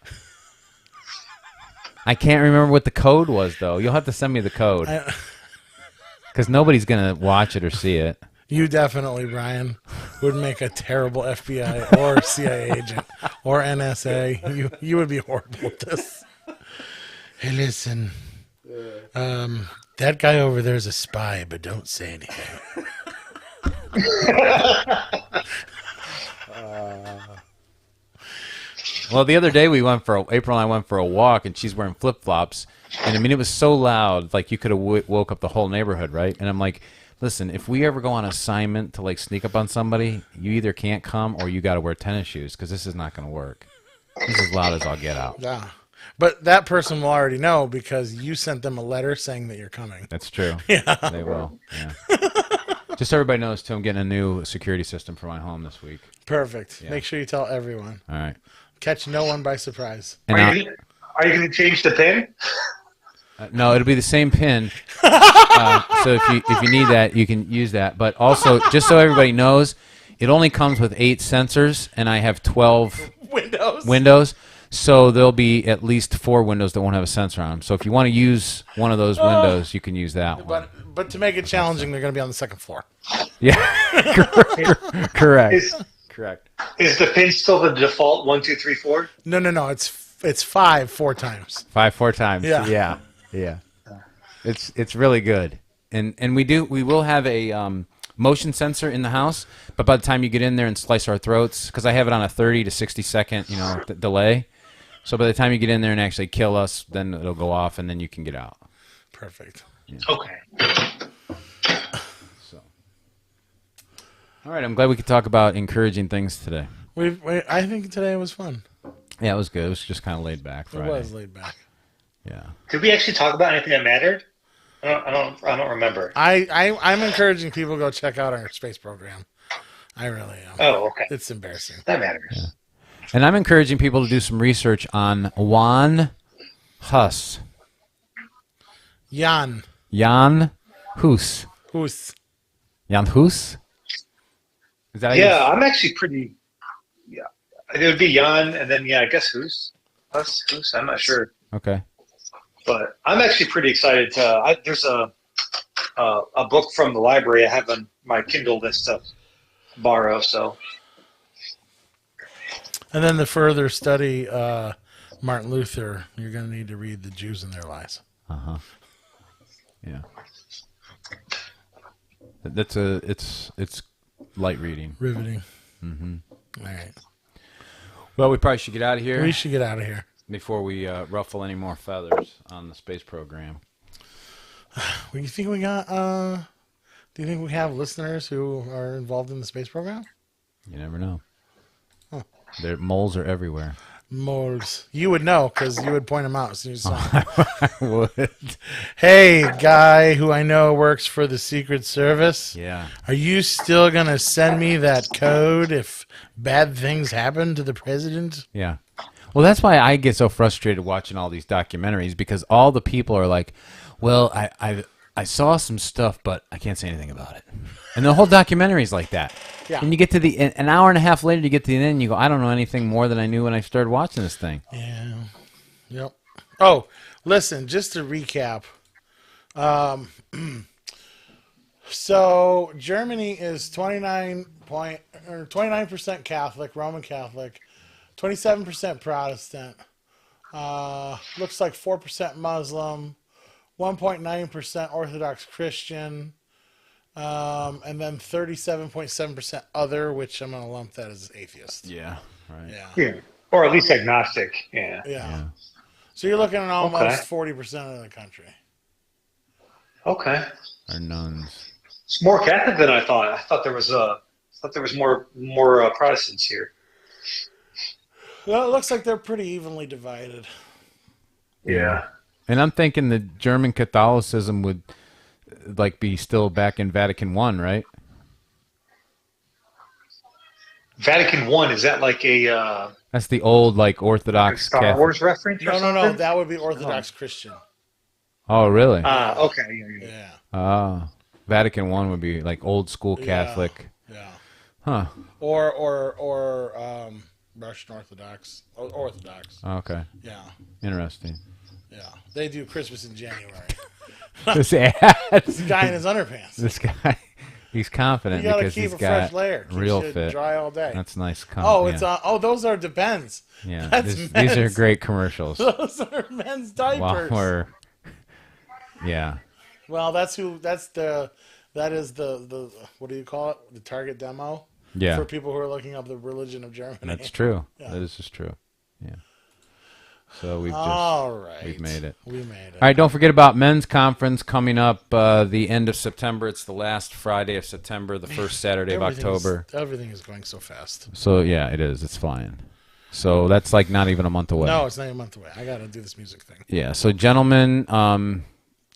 Speaker 1: I can't remember what the code was, though. You'll have to send me the code. Because nobody's going to watch it or see it.
Speaker 2: You definitely, Brian, would make a terrible FBI or CIA agent or NSA. You would be horrible at this. Hey, listen. That guy over there is a spy, but don't say anything.
Speaker 1: Well, the other day April and I went for a walk, and she's wearing flip-flops. And, I mean, it was so loud, like you could have woke up the whole neighborhood, right? And I'm like, listen, if we ever go on assignment to, like, sneak up on somebody, you either can't come or you got to wear tennis shoes because this is not going to work. This is as loud as I'll get out.
Speaker 2: Yeah. But that person will already know because you sent them a letter saying that you're coming.
Speaker 1: That's true.
Speaker 2: Yeah.
Speaker 1: They will. Yeah. Just so everybody knows, too, I'm getting a new security system for my home this week.
Speaker 2: Perfect.
Speaker 1: Yeah.
Speaker 2: Make sure you tell everyone.
Speaker 1: All right.
Speaker 2: Catch no one by surprise.
Speaker 1: And
Speaker 4: Are you going to change the pin?
Speaker 1: no, it'll be the same pin. So if you need that, you can use that. But also, just so everybody knows, it only comes with 8 sensors, and I have 12 windows. So there'll be at least 4 windows that won't have a sensor on them. So if you want to use one of those windows, you can use that one.
Speaker 2: But to make it challenging, they're going to be on the second floor.
Speaker 1: Yeah, correct. Correct.
Speaker 4: Is the pin still the default 1, 2, 3, 4?
Speaker 2: No. It's 5 4 times.
Speaker 1: 5 4 times.
Speaker 2: Yeah.
Speaker 1: Yeah. It's really good. And we will have a motion sensor in the house, but by the time you get in there and slice our throats, because I have it on a 30 to 60 second delay. So by the time you get in there and actually kill us, then it'll go off and then you can get out.
Speaker 2: Perfect.
Speaker 1: Yeah.
Speaker 4: Okay.
Speaker 1: So, all right, I'm glad we could talk about encouraging things today.
Speaker 2: I think today was fun.
Speaker 1: Yeah, it was good. It was just kind of laid back Friday.
Speaker 2: It was laid back.
Speaker 1: Yeah.
Speaker 4: Did we actually talk about anything that mattered? I don't remember.
Speaker 2: I'm encouraging people to go check out our space program. I really am.
Speaker 4: Oh, okay.
Speaker 2: It's embarrassing.
Speaker 4: That matters.
Speaker 1: Yeah. And I'm encouraging people to do some research on Jan Hus.
Speaker 2: Jan
Speaker 1: Hus. Jan Hus? Is that
Speaker 4: Yeah, I'm actually pretty. Yeah, it would be Jan, and then I guess Hus. I'm not sure.
Speaker 1: Okay.
Speaker 4: But I'm actually pretty excited to. There's a book from the library I have on my Kindle list to borrow. So.
Speaker 2: And then the further study, Martin Luther, you're going to need to read The Jews and Their Lies.
Speaker 1: Uh-huh. Yeah. It's light reading.
Speaker 2: Riveting.
Speaker 1: Mm-hmm.
Speaker 2: All right.
Speaker 1: Well, we probably should get out of here.
Speaker 2: We should get out of here.
Speaker 1: Before we ruffle any more feathers on the space program.
Speaker 2: Do you think we got? Do you think we have listeners who are involved in the space program?
Speaker 1: You never know.
Speaker 2: Huh.
Speaker 1: Moles are everywhere.
Speaker 2: Moles. You would know because you would point them out as soon as you saw them.
Speaker 1: I would.
Speaker 2: Hey, guy who I know works for the Secret Service.
Speaker 1: Yeah.
Speaker 2: Are you still going to send me that code if bad things happen to the president?
Speaker 1: Yeah. Well, that's why I get so frustrated watching all these documentaries because all the people are like, well, I saw some stuff, but I can't say anything about it. And the whole documentary is like that.
Speaker 2: Yeah.
Speaker 1: And you get to an hour and a half later, you get to the end, and you go, I don't know anything more than I knew when I started watching this thing.
Speaker 2: Yeah. Yep. Oh, listen, just to recap. So Germany is 29% Catholic, Roman Catholic, 27% Protestant. Looks like 4% Muslim, 1.9% Orthodox Christian, and then 37.7% other, which I'm going to lump that as atheist.
Speaker 1: Yeah. Right.
Speaker 4: Yeah. Or at least agnostic. Yeah.
Speaker 2: Yeah. So you're looking at almost 40% of the country.
Speaker 4: Okay.
Speaker 1: Are nuns.
Speaker 4: It's more Catholic than I thought. I thought there was more Protestants here.
Speaker 2: Well, it looks like they're pretty evenly divided.
Speaker 4: Yeah.
Speaker 1: And I'm thinking the German Catholicism would like be still back in Vatican I, right?
Speaker 4: Vatican I, is that like a
Speaker 1: That's the old like Orthodox
Speaker 4: Star
Speaker 1: Catholic.
Speaker 4: Wars reference or
Speaker 2: No,
Speaker 4: something?
Speaker 2: that would be Orthodox Christian.
Speaker 1: Oh, really?
Speaker 4: Okay. Yeah.
Speaker 2: Yeah,
Speaker 1: Ah, Vatican I would be like old school Catholic.
Speaker 2: yeah.
Speaker 1: Huh.
Speaker 2: Or Russian Orthodox. Orthodox.
Speaker 1: Okay.
Speaker 2: Yeah,
Speaker 1: Interesting.
Speaker 2: yeah. They do Christmas in January.
Speaker 1: This ad.
Speaker 2: This guy in his underpants.
Speaker 1: This guy, he's confident
Speaker 2: You gotta
Speaker 1: because
Speaker 2: keep
Speaker 1: he's
Speaker 2: a
Speaker 1: got
Speaker 2: fresh layer. Keeps
Speaker 1: real
Speaker 2: it
Speaker 1: fit.
Speaker 2: dry all day.
Speaker 1: That's nice.
Speaker 2: It's those are Depends.
Speaker 1: yeah.
Speaker 2: that's
Speaker 1: These are
Speaker 2: men's.
Speaker 1: great commercials.
Speaker 2: Those are men's diapers.
Speaker 1: While we're, yeah,
Speaker 2: Well, that is the what do you call it? The target demo
Speaker 1: yeah.
Speaker 2: for people who are looking up the religion of Germany.
Speaker 1: That's true.
Speaker 2: Yeah.
Speaker 1: That is just true. Yeah. So we've made it.
Speaker 2: We made it.
Speaker 1: All right, don't forget about men's conference coming up the end of September. It's the last Friday of September, the first Saturday of October.
Speaker 2: Everything is going so fast.
Speaker 1: So yeah, it is. It's flying. So that's like not even a month away.
Speaker 2: No, it's not a month away. I got to do this music thing.
Speaker 1: Yeah. So gentlemen,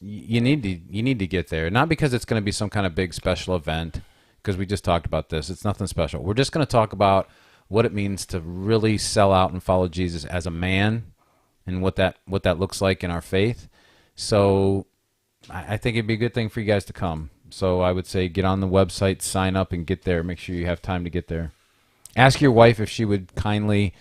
Speaker 1: you need to get there. Not because it's going to be some kind of big special event, because we just talked about this. It's nothing special. We're just going to talk about what it means to really sell out and follow Jesus as a man, and what that looks like in our faith. So I think it'd be a good thing for you guys to come. So I would say get on the website, sign up, and get there. Make sure you have time to get there. Ask your wife if she would kindly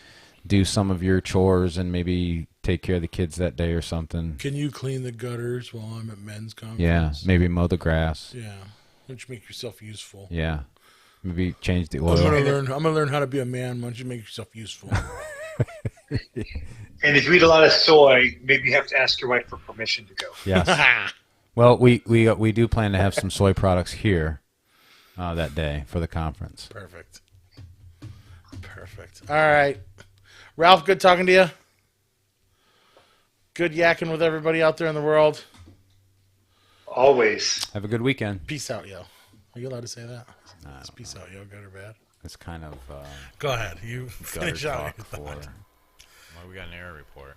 Speaker 1: do some of your chores and maybe take care of the kids that day or something.
Speaker 2: Can you clean the gutters while I'm at men's conference?
Speaker 1: Yeah, maybe mow the grass.
Speaker 2: Yeah. Why don't you make yourself useful?
Speaker 1: Yeah, maybe change the
Speaker 2: I'm
Speaker 1: oil.
Speaker 2: gonna learn how to be a man. Why don't you make yourself useful?
Speaker 4: And if you eat a lot of soy, maybe you have to ask your wife for permission to go.
Speaker 1: Yes. Well, we do plan to have some soy products here that day for the conference.
Speaker 2: Perfect. All right, Ralph. Good talking to you. Good yakking with everybody out there in the world.
Speaker 4: Always.
Speaker 1: Have a good weekend.
Speaker 2: Peace out, yo. Are you allowed to say that? Is peace out, yo, good or bad?
Speaker 1: It's kind of
Speaker 2: Go ahead. You
Speaker 1: gutter
Speaker 2: finish out.
Speaker 1: talk for.
Speaker 5: Well, we got an error report.